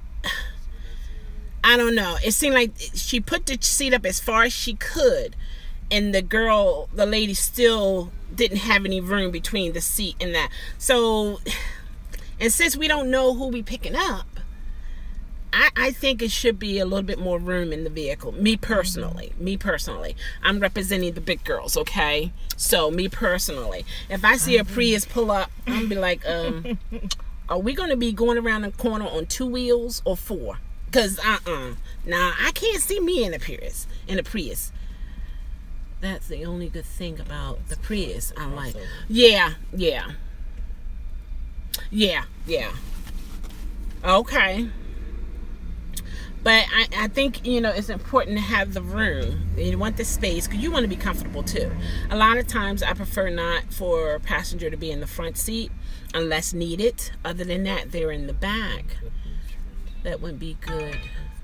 I don't know. It seemed like she put the seat up as far as she could, and the lady still didn't have any room between the seat and that. So, and since we don't know who we picking up, I think it should be a little bit more room in the vehicle. Me personally. I'm representing the big girls, okay? So, me personally. If I see a Prius pull up, I'm going to be like, are we going to be going around the corner on 2 wheels or 4? Because, nah, I can't see me in a Prius. That's the only good thing about the Prius. I like. Yeah. Okay. But I think, you know, it's important to have the room. You want the space because you want to be comfortable too. A lot of times I prefer not for a passenger to be in the front seat unless needed. Other than that, they're in the back. That would be good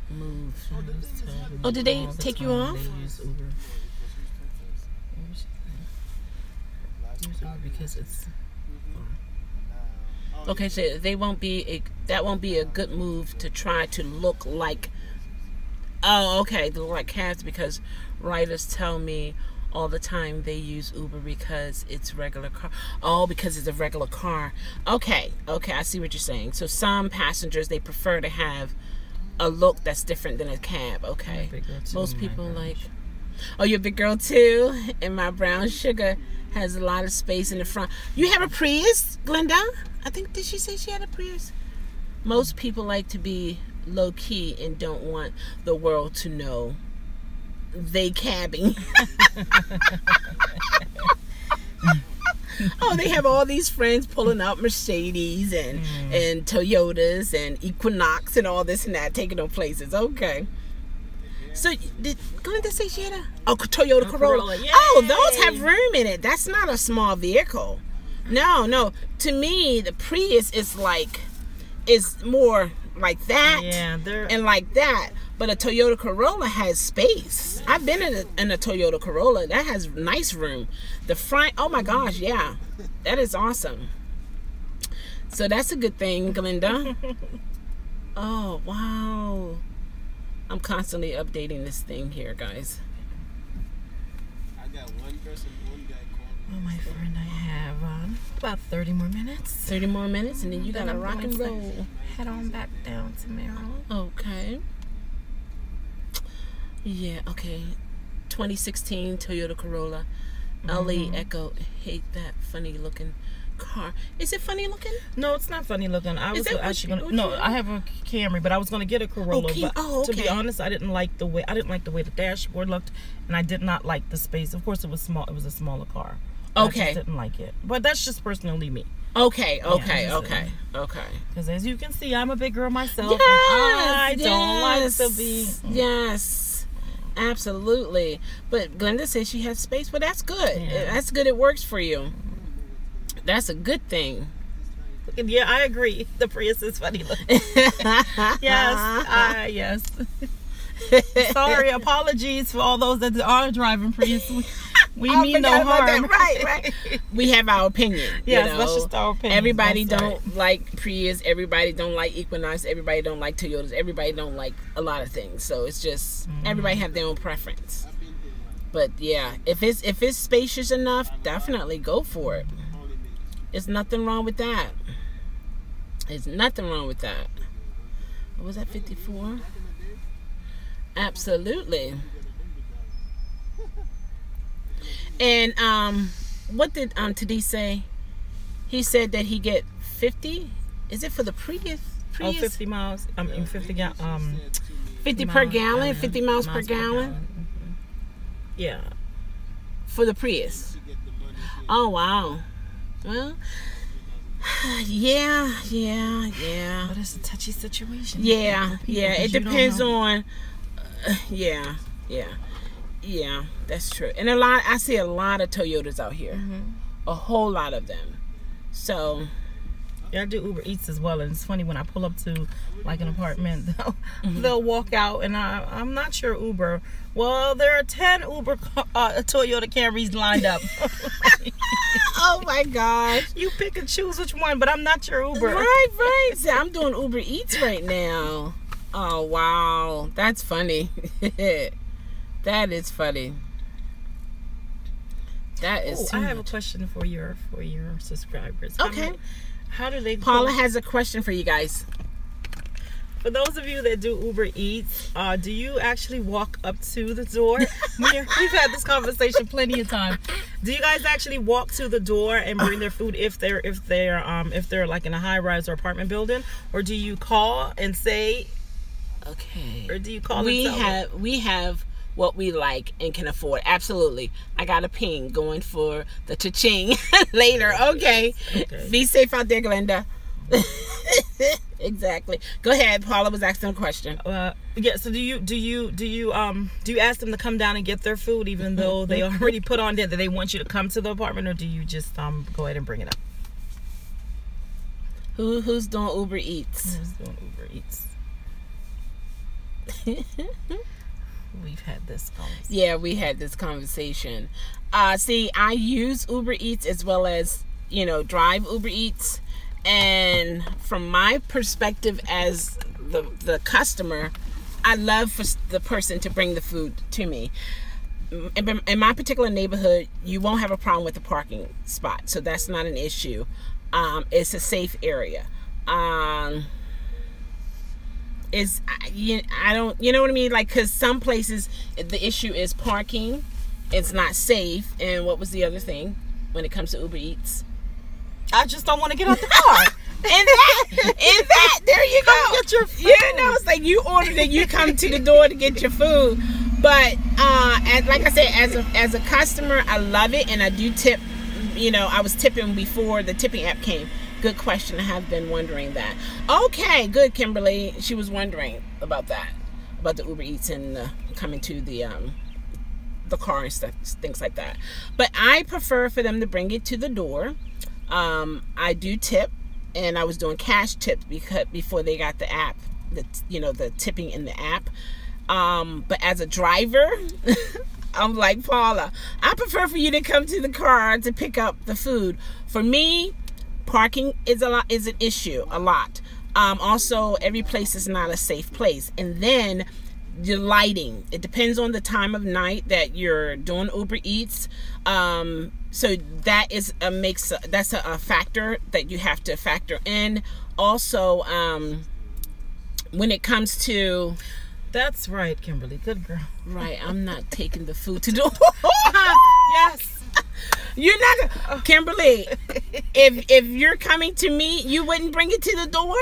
move. Oh, did they take you off? Because it's okay. So that won't be a good move to try to look like. Oh, okay, to look like cabs, because riders tell me all the time they use Uber because it's regular car. Oh, because it's a regular car. Okay, I see what you're saying. So some passengers, they prefer to have a look that's different than a cab. Okay. Most people like, oh, you're a big girl too, and my brown sugar has a lot of space in the front. You have a Prius, Glenda? I think, did she say she had a Prius? Most people like to be low key and don't want the world to know they cabbing. Oh, they have all these friends pulling out Mercedes and Toyotas and Equinox and all this and that, taking them places. Okay. So, did Glenda say she had a Toyota Corolla? Oh, those have room in it. That's not a small vehicle. No. To me, the Prius is more like that and like that. But a Toyota Corolla has space. I've been in a Toyota Corolla. That has nice room. The front, oh my gosh, yeah. That is awesome. So that's a good thing, Glenda. Oh, wow. I'm constantly updating this thing here, guys. I got one person, one guy called me. Oh, my friend, I have about 30 more minutes. 30 more minutes, and then you got to rock and roll. Head on back down to Maryland. Okay. Yeah, okay. 2016 Toyota Corolla. LA Echo. Hate that funny looking car. Is it funny looking? No, it's not funny looking. I was that what actually you- gonna. what No, you- I have a Camry, but I was gonna get a Corolla. Okay. But Oh, to be okay. honest, I didn't like the way the dashboard looked, and I did not like the space. Of course, it was small. It was a smaller car. I Okay. just didn't like it. But that's just personally me. Okay. Yeah, Because as you can see, I'm a big girl myself. And I don't like to be. Yes, absolutely. But Glenda says she has space, but that's good. Yeah. That's good. It works for you. That's a good thing. Yeah, I agree. The Prius is funny looking. Yes. Sorry, apologies for all those that are driving Prius. We mean no forgot about harm. that. Right. We have our opinion. Yes, you know? that's just our opinion. Everybody That's don't like Prius. Everybody don't like Equinox. Everybody don't like Toyotas. Everybody don't like a lot of things. So it's just everybody have their own preference. But yeah, if it's spacious enough, definitely go for it. There's nothing wrong with that. There's nothing wrong with that. What was that, 54? Absolutely. And what did Tadee say? He said that he get 50. Is it for the Prius? Oh, 50 miles. 50 50 per gallon, 50 miles per gallon Mhm. Yeah. for the Prius. Oh wow. Well, yeah. But it's a touchy situation. Yeah. It you don't depends know. on. Yeah. That's true. And I see a lot of Toyotas out here. A whole lot of them. So. Yeah, I do Uber Eats as well, and it's funny when I pull up to like an apartment, they'll walk out, and I'm not sure Uber. Well, there are 10 Toyota Camrys lined up. Oh my gosh. You pick and choose which one, but I'm not sure Uber. Right. See, I'm doing Uber Eats right now. Oh wow, that's funny. That is funny. That is. I have a question for your subscribers. Okay. How do they? Paula has a question for you guys. For those of you that do Uber Eats, do you actually walk up to the door? We've had this conversation plenty of times. Do you guys actually walk to the door and bring their food if they're like in a high-rise or apartment building, or do you call and say? Okay. Or do you call? We have what we like and can afford. Absolutely. I got a ping going for the cha-ching later. Okay. Be safe out there, Glenda. Exactly. Go ahead. Paula was asking a question. Yeah. So do you ask them to come down and get their food even though they already put on there that they want you to come to the apartment, or do you just go ahead and bring it up? Who's doing Uber Eats? Who's doing Uber Eats? We've had this conversation. Yeah, we had this conversation. See, I use Uber Eats as well as, drive Uber Eats. And from my perspective as the customer, I love for the person to bring the food to me. In my particular neighborhood, you won't have a problem with the parking spot. So that's not an issue. It's a safe area. I don't, you know what I mean? Like, because some places the issue is parking, it's not safe. And what was the other thing when it comes to Uber Eats? I just don't want to get out the car. And that, there you go. Come get your food. It's like you ordered and you come to the door to get your food. But like I said, as a customer, I love it, and I do tip. I was tipping before the tipping app came. Good question. I have been wondering that. Okay, good, Kimberly. She was wondering about that, about the Uber Eats and coming to the car and stuff, things like that. But I prefer for them to bring it to the door. I do tip, and I was doing cash tips before they got the app, the tipping in the app. But as a driver, I'm like, Paula, I prefer for you to come to the car to pick up the food. For me, parking is an issue a lot. Also, every place is not a safe place. And then the lighting, it depends on the time of night that you're doing Uber Eats. So that is that's a factor that you have to factor in. Also, when it comes to, that's right, Kimberly. Good girl. Right, I'm not taking the food to do. Yes. You're not gonna, Kimberly. If you're coming to me, you wouldn't bring it to the door.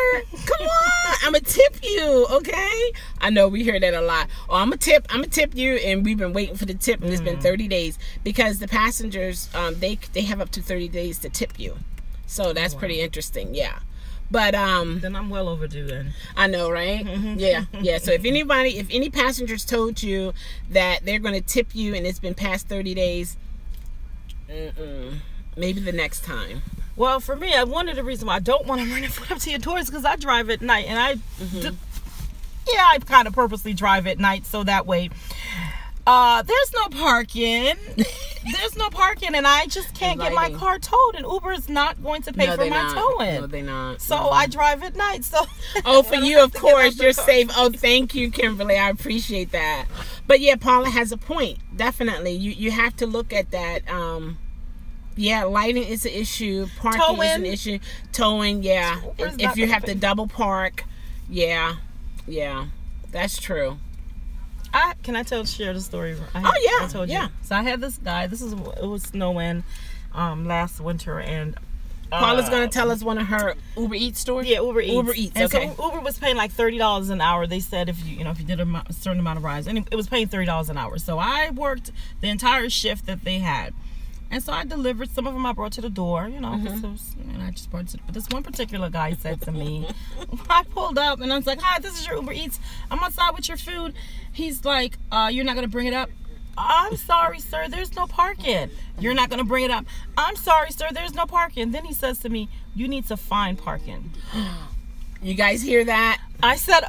Come on, I'm gonna tip you, okay? I know we hear that a lot. Oh, I'm gonna tip you, and we've been waiting for the tip, and it's been 30 days because the passengers, they have up to 30 days to tip you. So that's pretty interesting, yeah. But then I'm well overdue then. I know, right? Yeah. So if any passengers told you that they're going to tip you and it's been past 30 days, maybe the next time. Well, for me, one of the reasons why I don't want to bring the food up to your door is because I drive at night, and I kind of purposely drive at night so that way. There's no parking. There's no parking, and I just can't get my car towed, and Uber is not going to pay for my towing. No, they're not. So I drive at night. So oh, for you, of course, you're safe. Oh, thank you, Kimberly. I appreciate that. But yeah, Paula has a point. Definitely, you have to look at that. Yeah, lighting is an issue. Parking is an issue. Towing, yeah. If you have to double park, yeah, that's true. Can I share the story? I told you. So I had this guy. It was snowing last winter, and Paula's gonna tell us one of her Uber Eats stories. Yeah, Uber Eats. And okay. So Uber was paying like $30 an hour. They said if you did a certain amount of rides, and it was paying $30 an hour. So I worked the entire shift that they had. And so I delivered. Some of them I brought to the door, and I just brought it. But this one particular guy said to me, I pulled up and I was like, "Hi, this is your Uber Eats. I'm outside with your food." He's like, "You're not gonna bring it up?" "I'm sorry, sir. There's no parking." "You're not gonna bring it up?" "I'm sorry, sir. There's no parking." Then he says to me, "You need to find parking." You guys hear that? I said,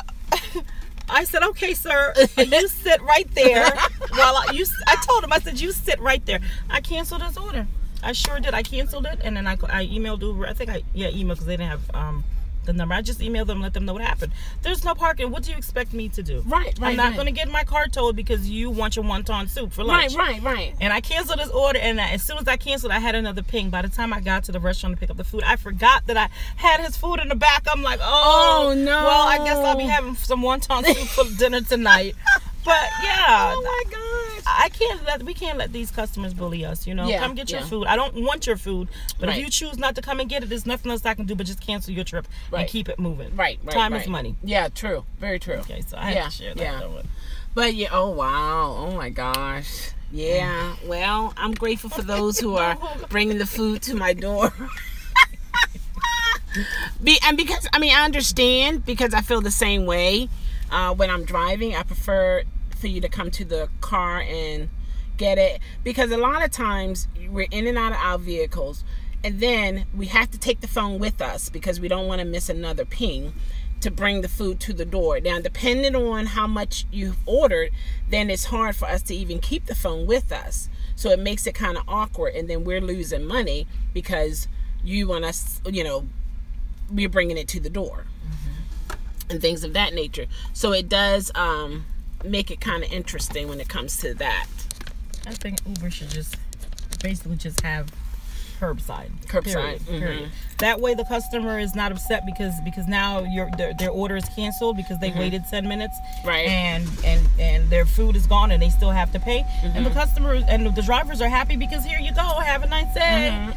"Okay, sir, you sit right there." I told him, I said, "You sit right there." I canceled his order. I sure did. I canceled it, and then I emailed Uber. I think emailed because they didn't have the number. I just emailed them, let them know what happened. There's no parking. What do you expect me to do? Right. I'm not going to get my car towed because you want your wonton soup for lunch. Right. And I canceled his order, and as soon as I canceled, I had another ping. By the time I got to the restaurant to pick up the food, I forgot that I had his food in the back. I'm like, oh no. Well, I guess I'll be having some wonton soup for dinner tonight. But yeah. Oh my gosh. We can't let these customers bully us, Yeah, come get your food. I don't want your food, but Right. if you choose not to come and get it, there's nothing else I can do but just cancel your trip Right. and keep it moving. Right. Time is money. Yeah, true. Very true. Okay, so I had to share that. Yeah. But yeah, oh wow. Oh my gosh. Yeah. Well, I'm grateful for those who are bringing the food to my door. And because I understand, because I feel the same way. When I'm driving, I prefer for you to come to the car and get it, because a lot of times we're in and out of our vehicles, and then we have to take the phone with us because we don't want to miss another ping to bring the food to the door. Now, depending on how much you've ordered, then it's hard for us to even keep the phone with us. So it makes it kind of awkward, and then we're losing money because you want us, we're bringing it to the door. And things of that nature. So it does make it kind of interesting when it comes to that. I think Uber should just basically just have curbside. Period. That way the customer is not upset because now their order is canceled because they waited 10 minutes, right? And their food is gone and they still have to pay. And the customers and the drivers are happy because here you go, have a nice day.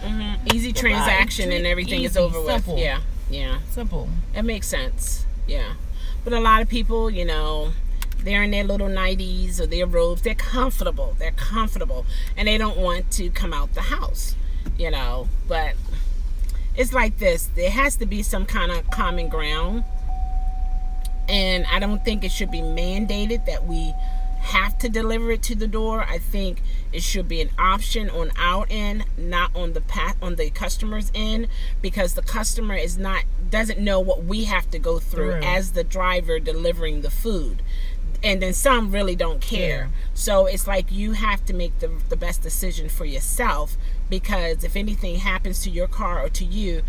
Easy transaction and everything is over simple. with. Yeah. Simple. It makes sense. Yeah. But a lot of people, they're in their little 90s or their robes. They're comfortable. And they don't want to come out the house, But it's like this. There has to be some kind of common ground. And I don't think it should be mandated that we have to deliver it to the door. I think it should be an option on our end, not on the customer's end, because the customer doesn't know what we have to go through as the driver delivering the food. And then some really don't care. So it's like you have to make the best decision for yourself, because if anything happens to your car or to you,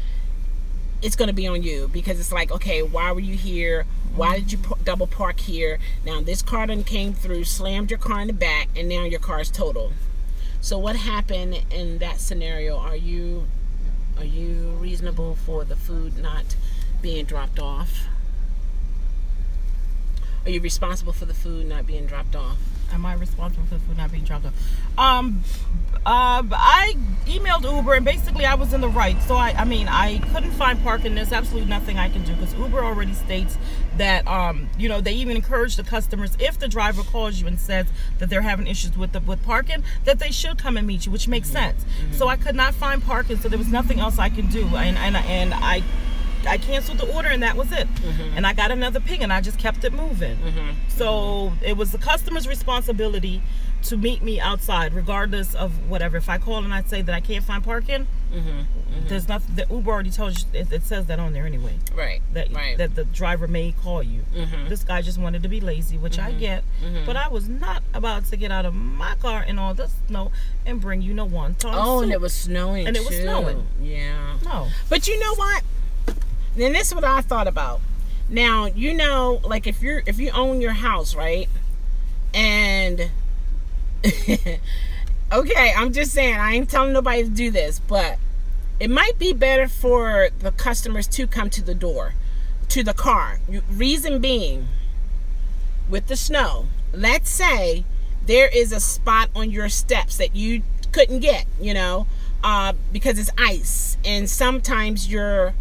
it's going to be on you, because it's like, okay, why were you here? Why did you double park here? Now this car done came through, slammed your car in the back, and now your car is totaled. So what happened in that scenario? Are you reasonable for the food not being dropped off? Are you responsible for the food not being dropped off? Am I responsible for the food not being dropped off? I emailed Uber, and basically I was in the right. So I mean, I couldn't find parking. There's absolutely nothing I can do because Uber already states that you know, they even encourage the customers, if the driver calls you and says that they're having issues with parking, that they should come and meet you, which makes sense. So I could not find parking, so there was nothing else I can do, and I canceled the order, and that was it. And I got another ping, and I just kept it moving. So it was the customer's responsibility to meet me outside, regardless of whatever. If I call and I say that I can't find parking, there's nothing. The Uber already told you. It says that on there anyway. Right. That the driver may call you. This guy just wanted to be lazy, which I get. But I was not about to get out of my car in all the snow and bring you no wonton soup. And it was snowing. And it was snowing. Yeah. No. But you know what? And this is what I thought about. Now, you know, like if you own your house, right? And okay, I'm just saying, I ain't telling nobody to do this, but it might be better for the customers to come to the door, to the car. Reason being, with the snow, let's say there is a spot on your steps that you couldn't get, you know, because it's ice, and sometimes you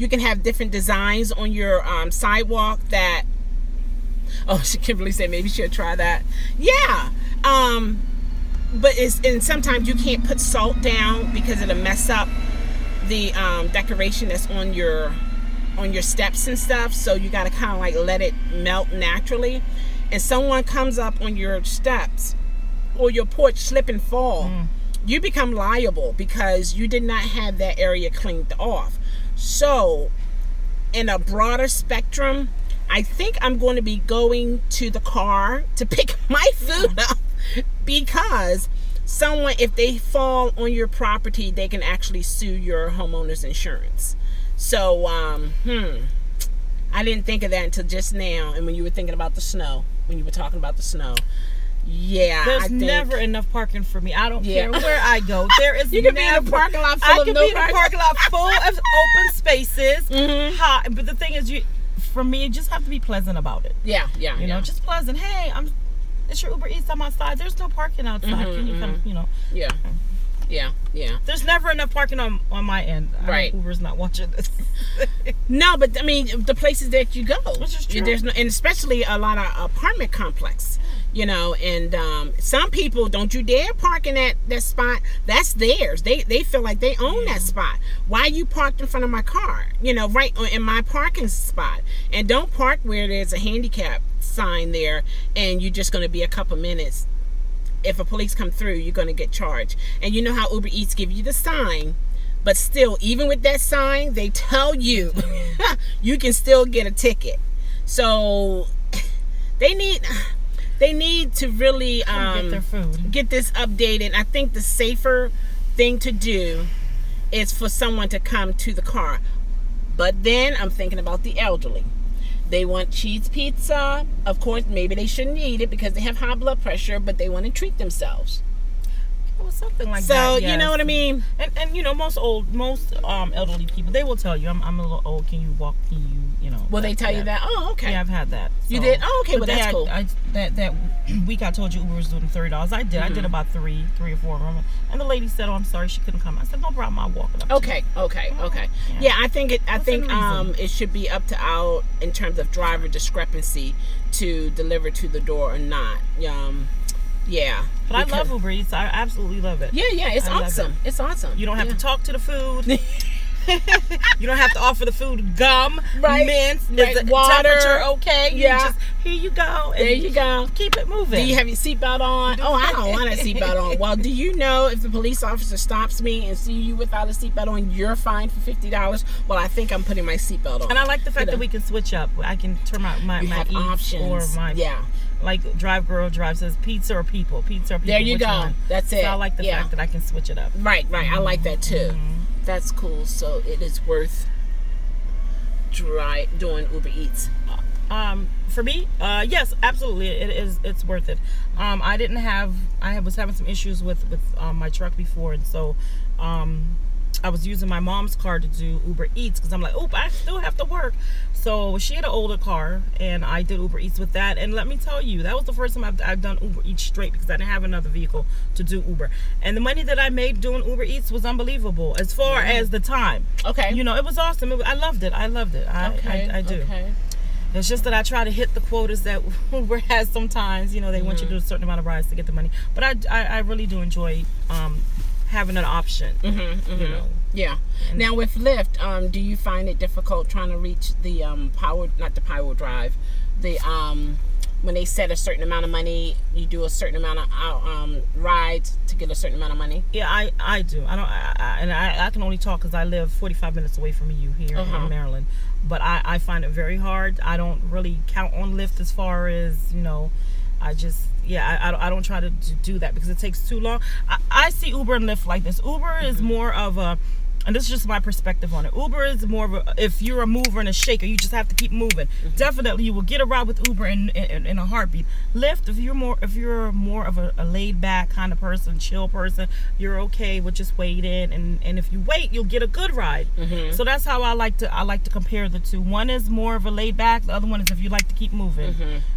can have different designs on your sidewalk that, oh, Kimberly said maybe she'll try that. Yeah. But and sometimes you can't put salt down because it'll mess up the decoration that's on your steps and stuff. So you got to kind of like let it melt naturally. And someone comes up on your steps or your porch, slip and fall, you become liable because you did not have that area cleaned off. So, in a broader spectrum, I think I'm going to be going to the car to pick my food up because someone, if they fall on your property, they can actually sue your homeowner's insurance. So, I didn't think of that until just now. And when you were thinking about the snow, when you were talking about the snow. Yeah, there's never enough parking for me. I don't care where I go. There is. You can be in a parking lot full of no parking. I can be in a parking lot full of open spaces. But the thing is, for me, you just have to be pleasant about it. Yeah. You know, just pleasant. Hey, it's your Uber Eats. I'm outside. There's no parking outside. Can you come? You know. Yeah. There's never enough parking on my end. Right. Uber's not watching this. No, but I mean, the places that you go, which is true. There's no, and especially a lot of apartment complex. You know, and some people, don't you dare park in that spot. That's theirs. They feel like they own that spot. Why you parked in front of my car? You know, right in my parking spot. And don't park where there's a handicap sign there and you're just going to be a couple minutes. If a police come through, you're going to get charged. And you know how Uber Eats give you the sign, but still, even with that sign, they tell you you can still get a ticket. So they need to really get their food, get this updated. I think the safer thing to do is for someone to come to the car. But then I'm thinking about the elderly. They want cheese pizza. Of course, maybe they shouldn't eat it because they have high blood pressure, but they want to treat themselves. Well, something like that. So, yes. You know what I mean? And you know, most elderly people, they will tell you, I'm a little old, can you walk, you know. Will they tell you that? Oh, okay. Yeah, I've had that. So. You did? Oh, okay, well, that's cool. That week I told you Uber was doing $30. I did. I did about three or four of them. And the lady said, oh, I'm sorry, she couldn't come. I said, no problem, I'll walk it up. Okay. Yeah, I think it should be up to out in terms of driver discrepancy to deliver to the door or not. Yeah. But I love Uber Eats. I absolutely love it. Yeah, it's awesome. It's awesome. You don't have to talk to the food. You don't have to offer the food gum, mints, water, temperature okay. You just, here you go. There you go. Keep it moving. Do you have your seatbelt on? Oh, I don't want a seatbelt on. Well, do you know if the police officer stops me and see you without a seatbelt on, you're fined for $50? Well, I think I'm putting my seatbelt on. And I like the fact that we can switch up. I can turn my eats options. Or my like Drive Girl Drive says pizza or people. There you go. One? That's it. So I like the fact that I can switch it up. Right. I like that too. That's cool. So it is worth doing Uber Eats. For me, yes, absolutely, it is. It's worth it. I was having some issues with my truck before, and so I was using my mom's car to do Uber Eats because I'm like, oh, I still have to work. So she had an older car, and I did Uber Eats with that. And let me tell you, that was the first time I've done Uber Eats straight because I didn't have another vehicle to do Uber. And the money that I made doing Uber Eats was unbelievable as far as the time. Okay. You know, it was awesome. I loved it. I loved it. I do. Okay. It's just that I try to hit the quotas that Uber has sometimes. You know, they want you to do a certain amount of rides to get the money. But I really do enjoy having an option. You know. Yeah. Now with Lyft, do you find it difficult trying to reach the not the power drive, the when they set a certain amount of money, you do a certain amount of rides to get a certain amount of money? Yeah, I do. I can only talk because I live 45 minutes away from you here in Maryland. But I find it very hard. I don't really count on Lyft as far as, you know, I just, I don't try to do that because it takes too long. I see Uber and Lyft like this. Uber is more of a, and this is just my perspective on it. Uber is more of a, if you're a mover and a shaker, you just have to keep moving. Definitely, you will get a ride with Uber in a heartbeat. Lyft, if you're more of a laid back kind of person, chill person, you're okay with just waiting, and if you wait, you'll get a good ride. So that's how I like to compare the two. One is more of a laid back. The other one is if you like to keep moving.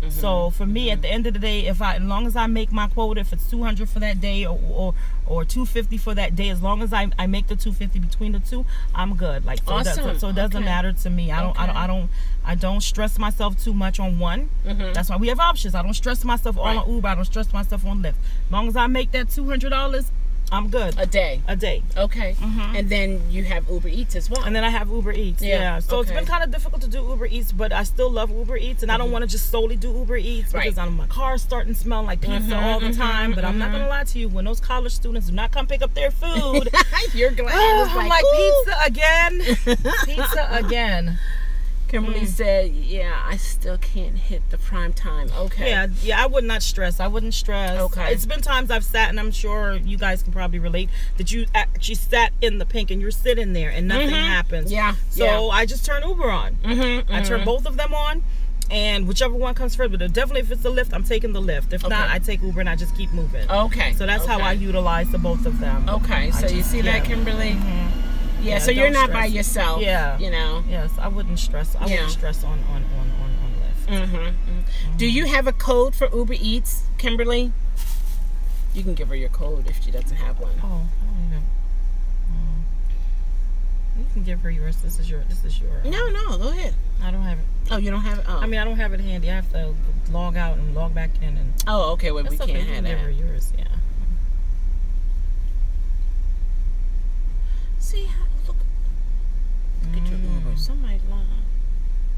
So for me, at the end of the day, as long as I make my quota, if it's 200 for that day or 250 for that day, as long as I make the 250 between the two, I'm good. Like so, awesome. So it doesn't matter to me. I don't stress myself too much on one. That's why we have options. I don't stress myself all on Uber. I don't stress myself on Lyft. As long as I make that $200, I'm good. A day. Okay. And then you have Uber Eats as well. And then I have Uber Eats. Yeah. So it's been kind of difficult to do Uber Eats, but I still love Uber Eats, and I don't want to just solely do Uber Eats because my car's starting smelling like pizza all the time. But I'm not gonna lie to you, when those college students do not come pick up their food, you're glad. I'm like, pizza again. Pizza again. Kimberly said, yeah, I still can't hit the prime time. Okay. Yeah, I would not stress. I wouldn't stress. Okay. It's been times I've sat, and I'm sure you guys can probably relate, that you actually sat in the pink and you're sitting there and nothing happens. Yeah. So I just turn Uber on. I turn both of them on, and whichever one comes first. But definitely if it's the Lyft, I'm taking the Lyft. If not, I take Uber and I just keep moving. Okay. So that's how I utilize the both of them. Okay. So you see that, Kimberly? Yeah, so you're not by yourself. Yeah. You know. Yes, I wouldn't stress. I wouldn't stress on Lyft. Do you have a code for Uber Eats, Kimberly? You can give her your code if she doesn't have one. Oh, I don't even. You can give her yours. This is your. No, go ahead. I don't have it. Oh, you don't have it. Oh. I mean, I don't have it handy. I have to log out and log back in. And oh, okay. Well, we can't have that. Give her yours. Yeah. See how look at your Uber. Somebody's long.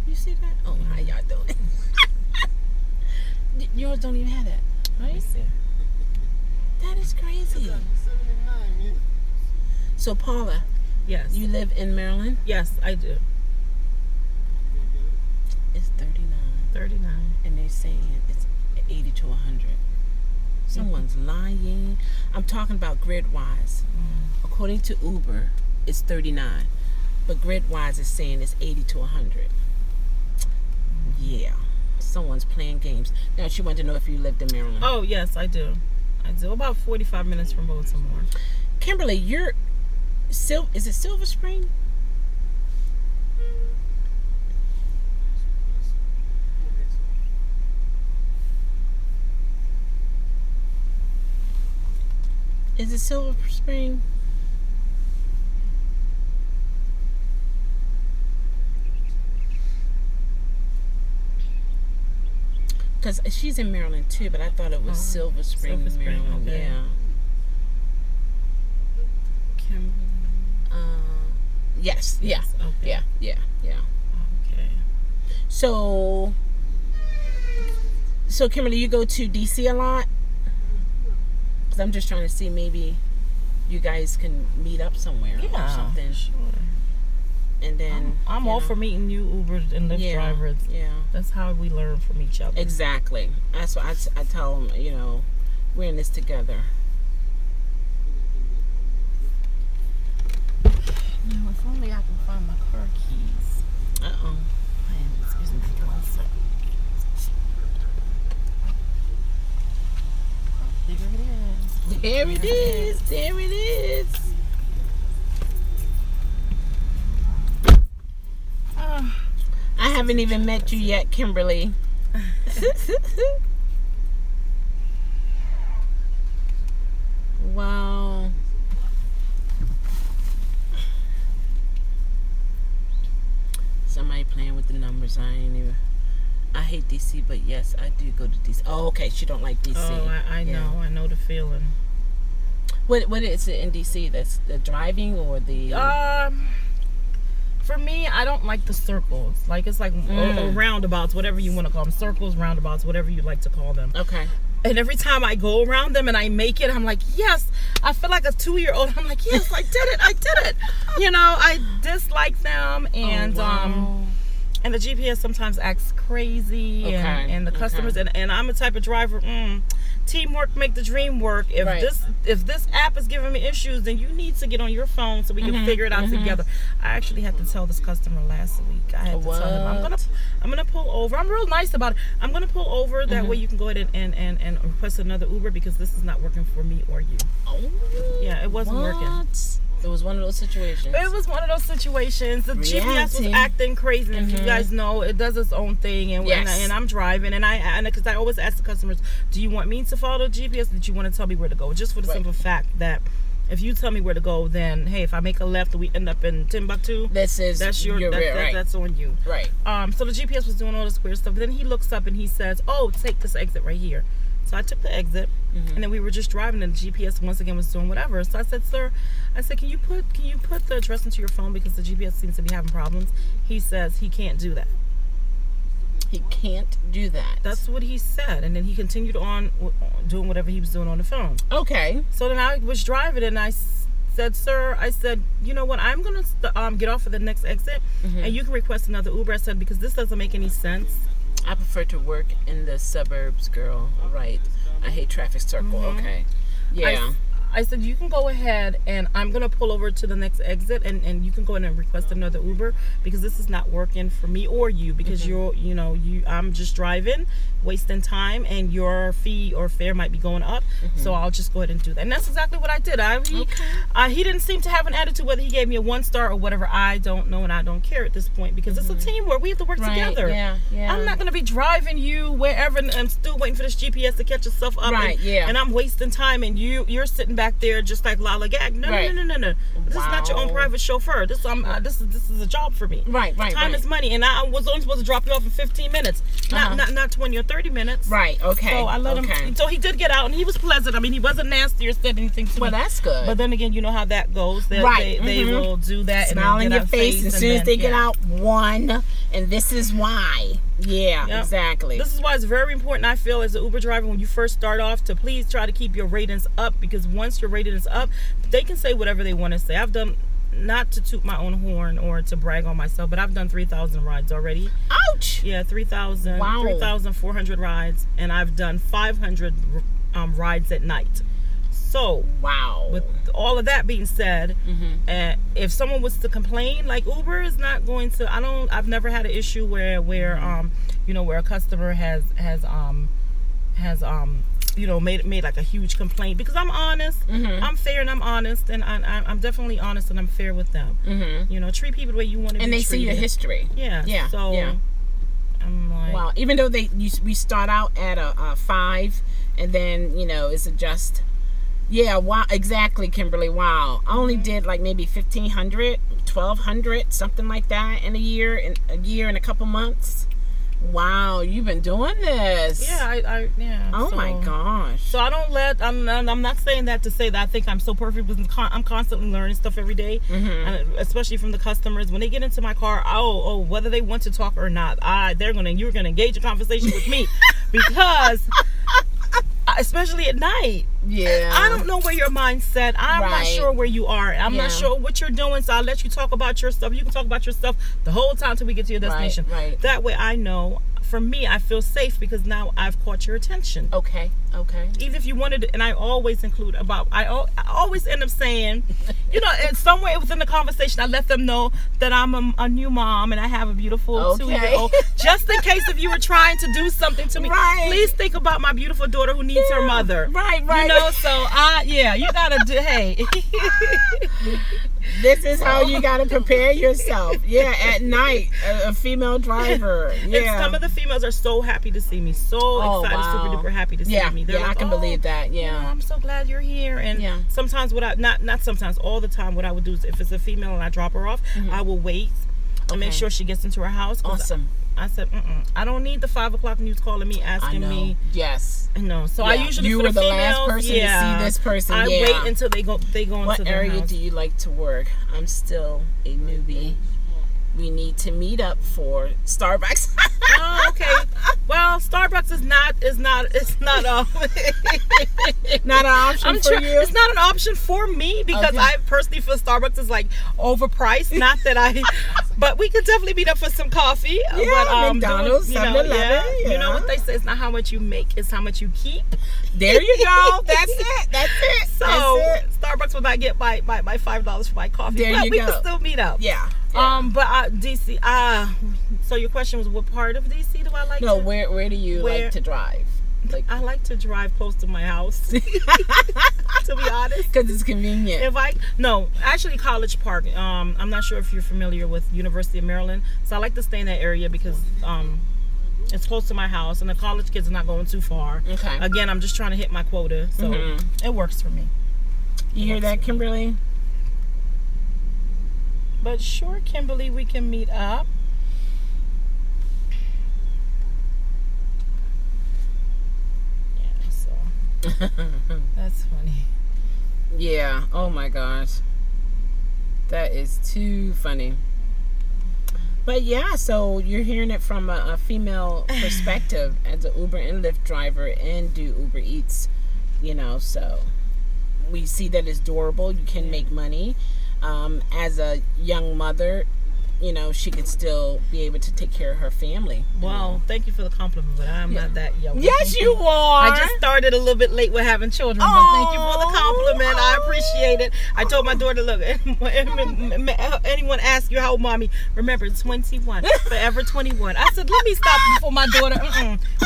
You see that? Oh, how y'all doing? Yours don't even have that, right? That is crazy. So Paula, yes, you live in Maryland? Yes, I do. It's 39, and they're saying it's 80 to 100. Someone's lying. I'm talking about GridWise. According to Uber, it's 39, but GridWise is saying it's 80 to 100. Yeah, someone's playing games. Now she wanted to know if you lived in Maryland. Oh yes, I do. About 45 minutes from Baltimore. Kimberly, you're is it Silver Spring? Is it Silver Spring? Because she's in Maryland too, but I thought it was Silver Spring, Maryland. Okay. Yeah. Yes. Yeah. Okay. Yeah. Okay. So Kimberly, you go to DC a lot? Because I'm just trying to see maybe you guys can meet up somewhere or something. Sure. And then I'm all for meeting you Uber and Lyft drivers. Yeah. That's how we learn from each other. Exactly. That's what I tell them, you know, we're in this together. Now, if only I can find my car keys. Uh-oh. Excuse me for 1 second. There it is. There it is. haven't even met you yet, Kimberly. Wow. Somebody playing with the numbers. I hate DC, but yes, I do go to DC. Oh, okay. She don't like DC. Oh, I know. I know the feeling. What is it in DC? That's the driving or the... For me, I don't like the circles. Like, it's like or roundabouts, whatever you want to call them. Circles, roundabouts, whatever you like to call them. Okay. And every time I go around them and I make it, I'm like, yes. I feel like a 2-year-old. I'm like, yes, I did it. I did it. You know, I dislike them. And and the GPS sometimes acts crazy. Okay. And the customers, and I'm a type of driver, teamwork make the dream work. If this app is giving me issues, then you need to get on your phone so we can figure it out together. I actually had to tell this customer last week. I had to tell him I'm gonna pull over. I'm real nice about it. I'm gonna pull over. That way you can go ahead and request another Uber because this is not working for me or you. Oh. Yeah, it wasn't working. It was one of those situations. It was one of those situations. The GPS was acting crazy. And if you guys know, it does its own thing. And I'm driving, and because I always ask the customers, do you want me to follow the GPS? Or do you want to tell me where to go? Just for the simple fact that if you tell me where to go, then hey, if I make a left, we end up in Timbuktu. That's on you. Right. So the GPS was doing all this weird stuff. But then he looks up and he says, "Oh, take this exit right here." So I took the exit, and then we were just driving, and the GPS once again was doing whatever. So I said, "Sir," I said, "Can you put the address into your phone because the GPS seems to be having problems?" He says he can't do that. He can't do that. That's what he said, and then he continued on doing whatever he was doing on the phone. Okay. So then I was driving, and I said, "Sir," I said, "you know what? I'm gonna get off of the next exit, and you can request another Uber." I said, because this doesn't make any sense. I prefer to work in the suburbs, girl. Right. I hate traffic circle. Okay. Yeah. I said, you can go ahead and I'm going to pull over to the next exit and you can go ahead and request another Uber because this is not working for me or you because I'm just driving, wasting time, and your fee or fare might be going up. So I'll just go ahead and do that. And that's exactly what I did. He didn't seem to have an attitude whether he gave me a 1-star or whatever. I don't know, and I don't care at this point because it's a team where we have to work together. Yeah. I'm not going to be driving you wherever and I'm still waiting for this GPS to catch itself up. And I'm wasting time and you're sitting back there just like lollygag. No. This is not your own private chauffeur. This is a job for me. Right. Time is money, and I was only supposed to drop you off in 15 minutes, not 20 or 30 minutes. Right. Okay. So I let him. So he did get out, and he was pleasant. I mean, he wasn't nasty or said anything to me. Well, that's good. But then again, you know how that goes. They will do that, smile and in your face as soon as they get out. And this is why. Yeah, exactly. This is why it's very important, I feel, as an Uber driver, when you first start off, to please try to keep your ratings up, because once your rating is up, they can say whatever they want to say. I've done, not to toot my own horn or to brag on myself, but I've done 3,000 rides already. Ouch! Yeah, 3,000, wow. 3,400 rides, and I've done 500 rides at night. So, wow. With all of that being said, if someone was to complain, like, Uber is not going to. I've never had an issue where a customer has made like a huge complaint, because I'm honest. I'm fair and I'm honest, and I'm definitely honest and I'm fair with them. Treat people the way you want to be treated. And they see your history. Yeah. So I'm like, wow. Even though we start out at a 5, and then it's just. Yeah, wow, exactly, Kimberly. Wow. I only did like maybe 1,500, 1,200, something like that in a year and a couple months. Wow, you've been doing this. Yeah, yeah. Oh my gosh. So I don't I'm not saying that to say that I think I'm so perfect, because I'm constantly learning stuff every day, and especially from the customers. When they get into my car, whether they want to talk or not, you're gonna engage a conversation with me, because especially at night. Yeah. I don't know where your mind's set. I'm not sure where you are. I'm not sure what you're doing, so I'll let you talk about your stuff. You can talk about your stuff the whole time till we get to your destination. Right. That way I know. For me, I feel safe because now I've caught your attention. Okay. Even if you wanted to, and I always include I always end up saying, in some way within the conversation, I let them know that I'm a new mom and I have a beautiful 2-year-old. Just in case if you were trying to do something to me, please think about my beautiful daughter who needs her mother. Right. So you gotta do. Hey. This is how you got to prepare yourself. Yeah, at night, a female driver. Yeah. And some of the females are so happy to see me. So excited, super duper happy to see me. They're like, I can believe that. Yeah. You know, I'm so glad you're here. And sometimes not sometimes, all the time, what I would do is if it's a female and I drop her off, I will wait and make sure she gets into her house. Awesome. I said, I don't need the 5 o'clock news calling me, asking me. Yes. No. So I usually, you for were the females, last person to see this person. I wait until they go into their house. What area do you like to work? I'm still a newbie. We need to meet up for Starbucks. Oh, okay. Well, Starbucks is not not an option for you. It's not an option for me because I personally feel Starbucks is like overpriced. Not that but we could definitely meet up for some coffee. Yeah, but, McDonald's, 7-Eleven. You know what they say? It's not how much you make; it's how much you keep. There you go. That's it. That's it. So Starbucks will not get my $5 for my coffee. There but you we go. can still meet up. Yeah. But DC. So your question was, what part of DC do I like? No, where do you like to drive? Like, I like to drive close to my house. To be honest, because it's convenient. Actually, College Park. I'm not sure if you're familiar with University of Maryland, so I like to stay in that area because it's close to my house, and the college kids are not going too far. Okay. Again, I'm just trying to hit my quota, so it works for me. You hear that, Kimberly? But sure, Kimberly, we can meet up. Yeah, so that's funny. Yeah. Oh my gosh. That is too funny. But yeah, so you're hearing it from a female perspective as an Uber and Lyft driver and do Uber Eats, you know, so we see that it's durable. You can make money. As a young mother, you know, she could still be able to take care of her family. Well, thank you for the compliment, but I'm not that young. Yes, you are. I just started a little bit late with having children, but thank you for the compliment. I appreciate it. I told my daughter, look, anyone ask you how old, mommy, remember, 21, forever 21. I said, let me stop before my daughter.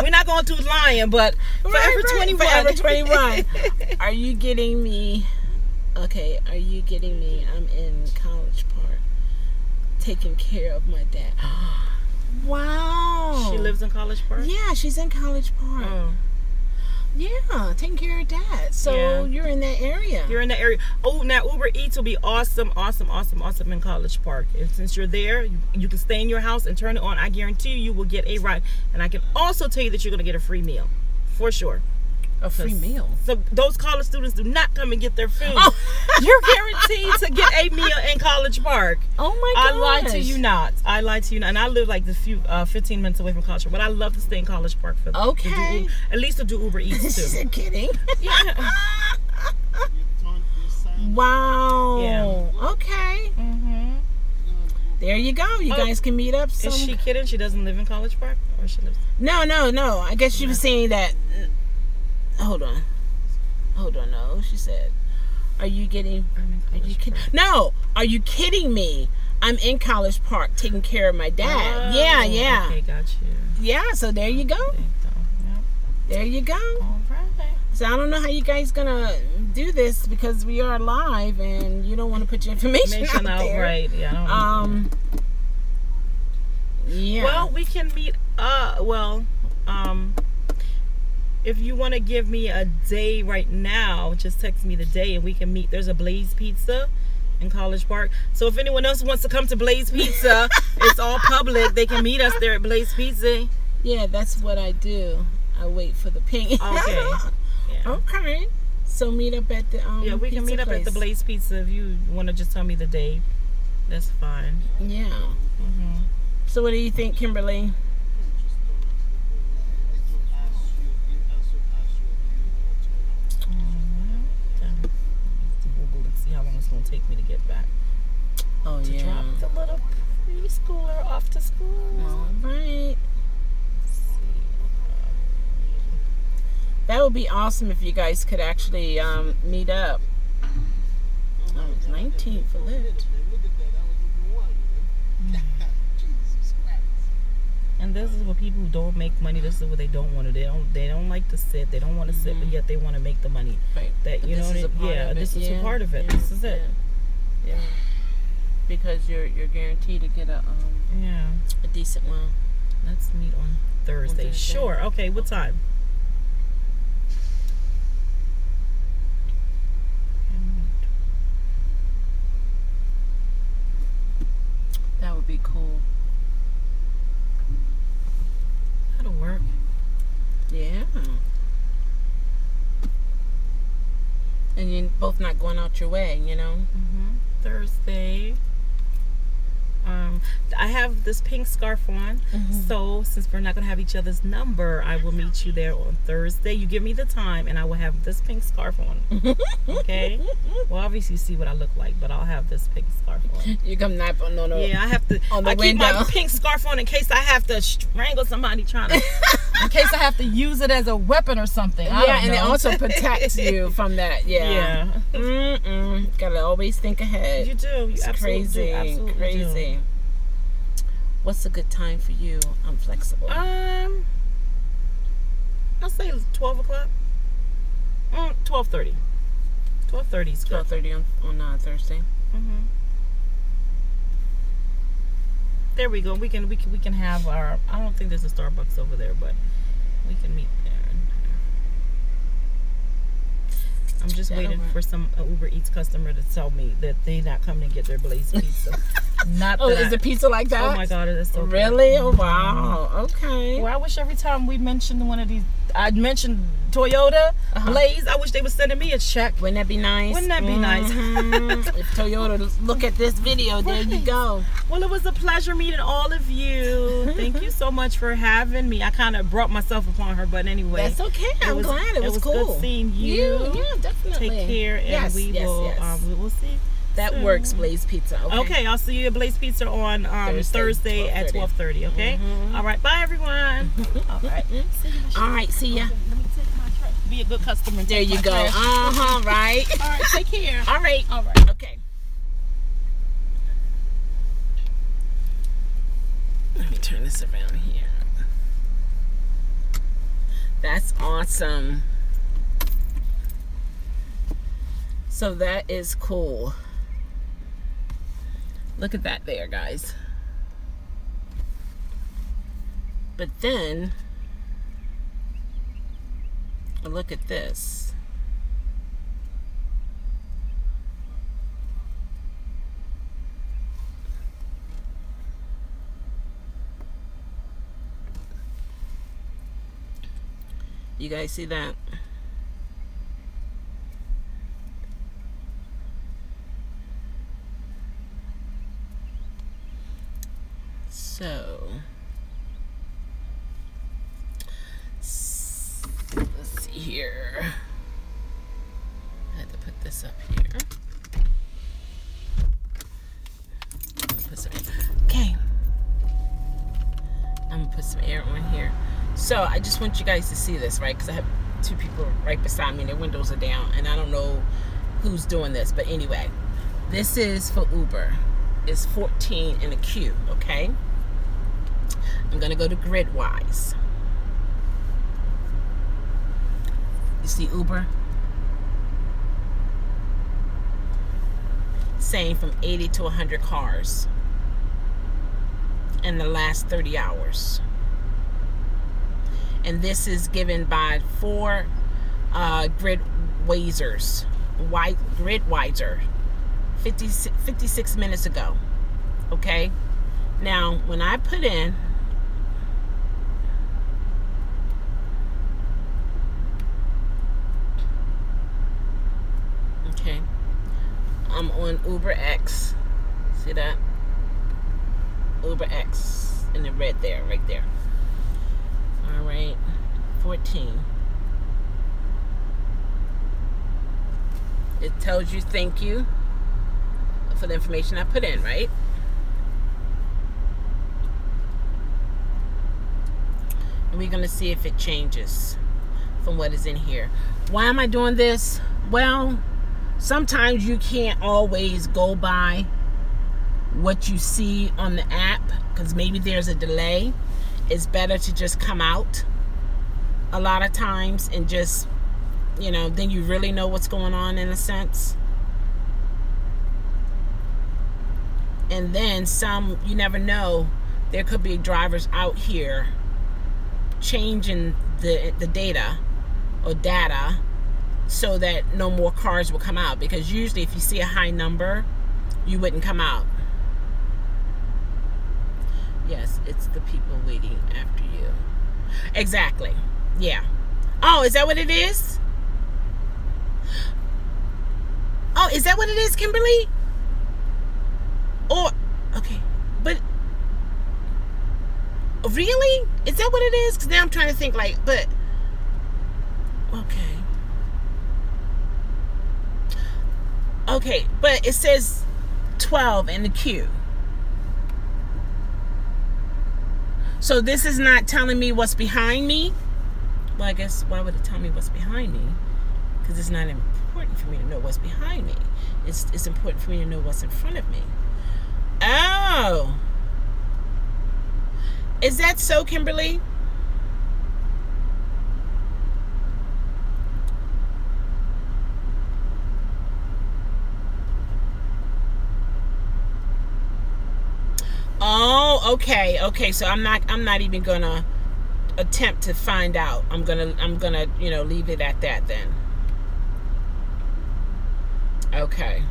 We're not going to lying, but forever 21. Forever 21. Are you getting me? Okay, are you getting me? I'm in College Park, taking care of my dad. Wow. She lives in College Park? Yeah, she's in College Park. Oh. Yeah, taking care of dad. So you're in that area. You're in that area. Oh, now Uber Eats will be awesome in College Park. And since you're there, you can stay in your house and turn it on. I guarantee you will get a ride. And I can also tell you that you're going to get a free meal. For sure. A free meal. So those college students do not come and get their food. You're guaranteed to get a meal in College Park. Oh my gosh. I lied to you not. And I live like 15 minutes away from College Park, but I love to stay in College Park for at least to do Uber Eats too. She's kidding. Yeah. Wow. Yeah. Okay. There you go. You guys can meet up. Is she kidding? She doesn't live in College Park, or she lives? No. I guess she was saying that. Hold on. No, she said, are you kidding? No, are you kidding me? I'm in College Park taking care of my dad. Yeah. Okay, got you. Yeah, so there you go. There you go. All right. So I don't know how you guys gonna do this because we are live and you don't want to put your information out there. Right? Yeah. I don't yeah. Well, we can meet. If you want to give me a day right now, just text me the day and we can meet. There's a Blaze Pizza in College Park. So if anyone else wants to come to Blaze Pizza, it's all public. They can meet us there at Blaze Pizza. Yeah, that's what I do. I wait for the ping. Okay. Yeah. Okay. So meet up at the we can meet up at the Blaze Pizza if you want to just tell me the day. That's fine. Yeah. So what do you think, Kimberly? Take me to get back. Oh, to drop the little preschooler off to school. All right. Let's see. That would be awesome if you guys could actually meet up. Oh, it's 19 for Lyft. And this is what people who don't make money. This is what they don't want to do. They don't like to sit. They don't want to sit, but yet they want to make the money. Right. That you know. This is a part of it. Yeah. This is it. Yeah. Because you're guaranteed to get a decent one. Let's meet on Thursday. Sure. Okay. What time? That would be cool. That'll work. Yeah. And you're both not going out your way, you know? Thursday. I have this pink scarf on, so since we're not going to have each other's number, I will meet you there on Thursday. You give me the time, and I will have this pink scarf on. Okay? Well, obviously you see what I look like, but I'll have this pink scarf on. You come knock on the Yeah, I have to. on the I window. keep my pink scarf on in case I have to strangle somebody trying to. In case I have to use it as a weapon or something. I don't and it know. also protects you from that. Yeah. Yeah. Gotta always think ahead. You do. You It's absolutely crazy. do. Absolutely Crazy. do. What's a good time for you? I'm flexible. I'll say 12 o'clock. 12:30. 12:30 is good. 12:30 on Thursday. There we go. We can have our. I don't think there's a Starbucks over there, but we can meet there. I'm just waiting for some Uber Eats customer to tell me that they're not coming to get their Blaze pizza. Not Oh, that is the pizza like that? Oh my God, it is so good. Really? Oh wow. Okay. Well, I wish every time we mentioned one of these, I mentioned Toyota, Blaze, I wish they were sending me a check. Wouldn't that be nice? Wouldn't that be nice? If Toyota look at this video, there you go. Well, it was a pleasure meeting all of you. Thank you so much for having me. I kind of brought myself upon her, but anyway. That's okay. I'm glad it was cool. Good seeing you. Yeah, definitely. Take care, and we will see. That works, Blaze Pizza. Okay, I'll see you at Blaze Pizza on Thursday at 12:30. Okay. All right. Bye, everyone. All right. All right. See ya. Let me take my trash. Be a good customer. There you go. Right. All right. Take care. All right. All right. Okay. Let me turn this around here. That's awesome. So that is cool. Look at that there, guys. But then, look at this. You guys see that? So, let's see here. I had to put this up here. Okay. I'm gonna put some air on here. So I just want you guys to see this, right? Because I have two people right beside me and their windows are down, and I don't know who's doing this, but anyway, this is for Uber. It's 14 in a queue, okay? I'm gonna go to Gridwise. You see Uber? Saying from 80 to 100 cars in the last 30 hours. And this is given by 4 Gridwisers. Gridwiser. 56 minutes ago. Okay? Now, when I put in I'm on Uber X. See that? Uber X in the red there, right there. All right, 14. It tells you thank you for the information I put in, right? And we're gonna see if it changes from what is in here. Why am I doing this? Well, sometimes you can't always go by what you see on the app because maybe there's a delay. It's better to just come out a lot of times and just, you know, then you really know what's going on in a sense. And then some, you never know, there could be drivers out here changing the data or data so that no more cars will come out, because usually if you see a high number, you wouldn't come out. Yes, it's the people waiting after you. Exactly. Yeah. Oh, is that what it is? Oh, is that what it is, Kimberly? Or, okay, but really? Is that what it is? Because now I'm trying to think, like, but, okay. Okay, but it says 12 in the queue. So this is not telling me what's behind me? Well, I guess, why would it tell me what's behind me? Because it's not important for me to know what's behind me. It's important for me to know what's in front of me. Oh. Is that so, Kimberly? Oh, okay. Okay, so I'm not even gonna attempt to find out. I'm gonna, you know, leave it at that then. Okay.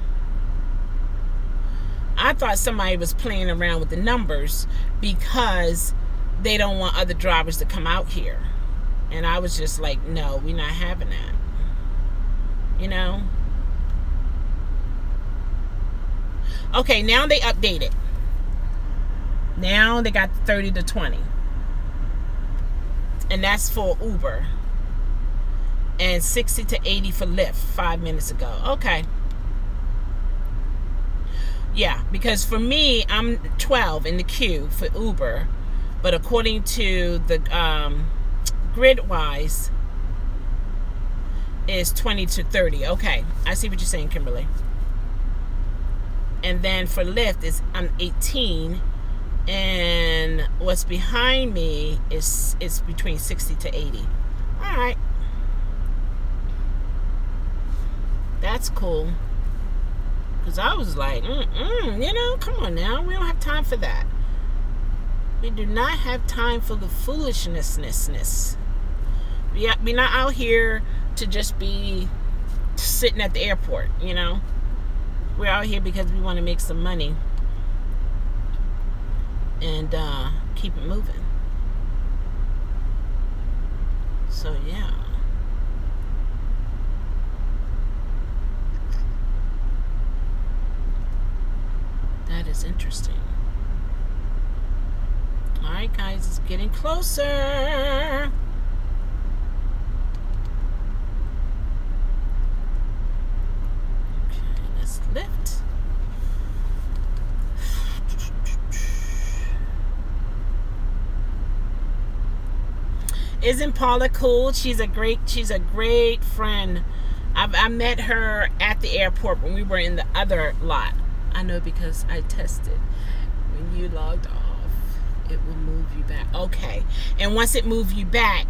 I thought somebody was playing around with the numbers because they don't want other drivers to come out here. And I was just like, no, we're not having that. You know? Okay, now they update it. Now they got 30 to 20. And that's for Uber. And 60 to 80 for Lyft 5 minutes ago. Okay. Yeah, because for me, I'm 12 in the queue for Uber. But according to the grid-wise, is 20 to 30. Okay, I see what you're saying, Kimberly. And then for Lyft, I'm 18. And what's behind me is between 60 to 80. All right. That's cool. Because I was like, you know, come on now. We don't have time for that. We do not have time for the foolishness. We're not out here to just be sitting at the airport, you know. We're out here because we want to make some money and keep it moving. So, yeah. That is interesting. All right, guys, it's getting closer. Okay, let's lift. Isn't Paula cool? She's a great friend. I met her at the airport when we were in the other lot. I know because I tested. When you logged off, it will move you back. Okay. And once it moves you back,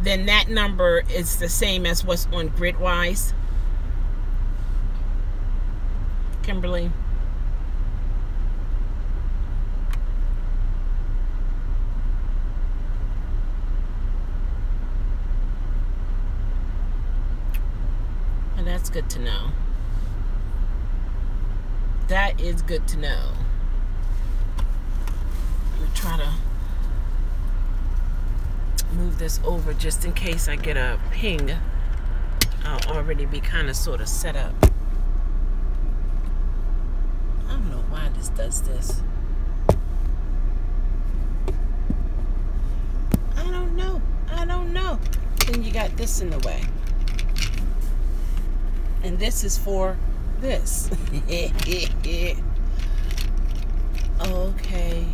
then that number is the same as what's on GridWise. Kimberly. And that's good to know. That is good to know. I'm going to try to move this over just in case I get a ping. I'll already be kind of sort of set up. I don't know why this does this. I don't know. Then you got this in the way. And this is for this. Okay,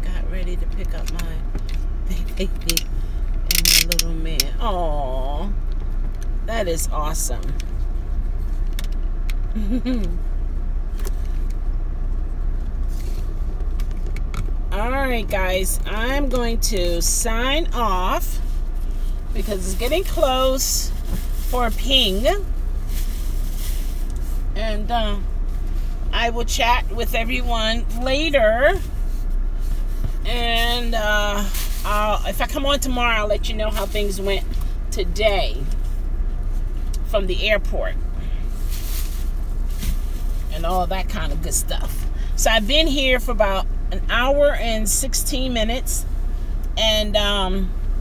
got ready to pick up my baby and my little man. Aww, that is awesome. Alright guys, I'm going to sign off because it's getting close for a ping. And I will chat with everyone later. And if I come on tomorrow, I'll let you know how things went today from the airport and all that kind of good stuff. So I've been here for about an hour and 16 minutes. And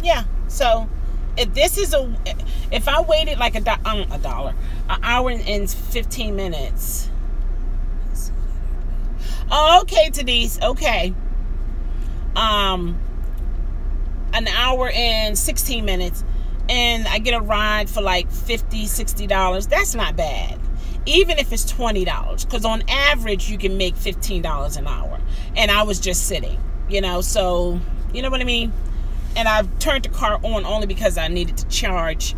yeah, so if I waited like an hour and 15 minutes. Oh, okay, Denise. Okay. An hour and 16 minutes, and I get a ride for like $50, $60. That's not bad. Even if it's $20, because on average you can make $15 an hour. And I was just sitting, so you know what I mean. And I turned the car on only because I needed to charge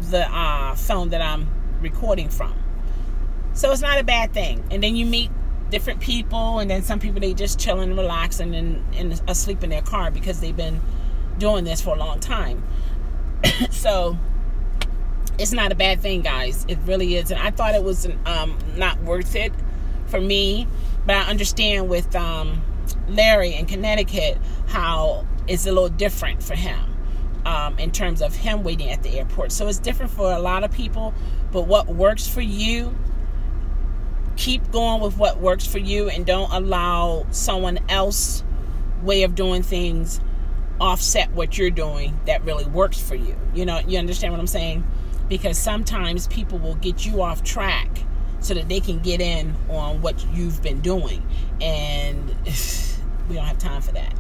the phone that I'm recording from. So it's not a bad thing. And then you meet different people, and then some people, they just chilling and relaxing and asleep in their car because they've been doing this for a long time. So it's not a bad thing, guys. It really isn't. I thought it was not worth it for me, but I understand with Larry in Connecticut how it's a little different for him in terms of him waiting at the airport. So it's different for a lot of people, but what works for you, keep going with what works for you, and don't allow someone else's way of doing things offset what you're doing that really works for you. You understand what I'm saying? Because sometimes people will get you off track so that they can get in on what you've been doing, and we don't have time for that.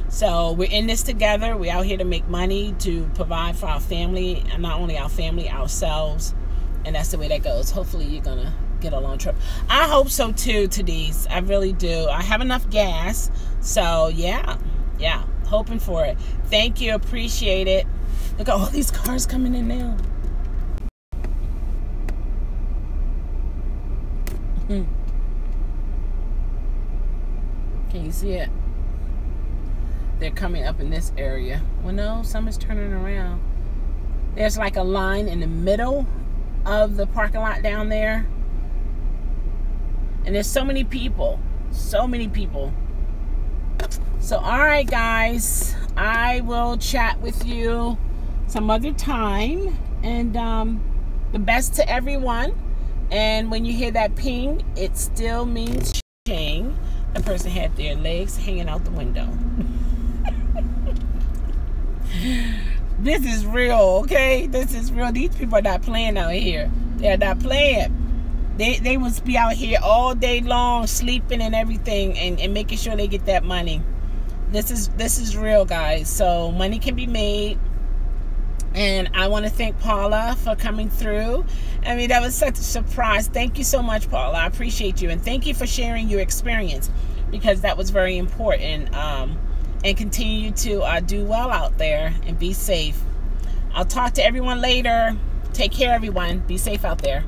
So we're in this together. We're out here to make money, to provide for our family, and not only our family, ourselves, and that's the way that goes. Hopefully you're gonna get a long trip. I hope so too, Denise. I really do. I have enough gas, so yeah, hoping for it. Thank you, appreciate it. Look at all these cars coming in now. Can you see it? They're coming up in this area. Well, no, some is turning around. There's like a line in the middle of the parking lot down there. And there's so many people. So many people. So, all right, guys. I will chat with you some other time. And the best to everyone. And when you hear that ping, it still means ching. The person had their legs hanging out the window. This is real, okay? This is real. These people are not playing out here. They're not playing. They must be out here all day long, sleeping and everything, and making sure they get that money. This is real, guys. So money can be made. And I want to thank Paula for coming through. I mean, that was such a surprise. Thank you so much, Paula. I appreciate you. And thank you for sharing your experience, because that was very important. And continue to do well out there and be safe. I'll talk to everyone later. Take care, everyone. Be safe out there.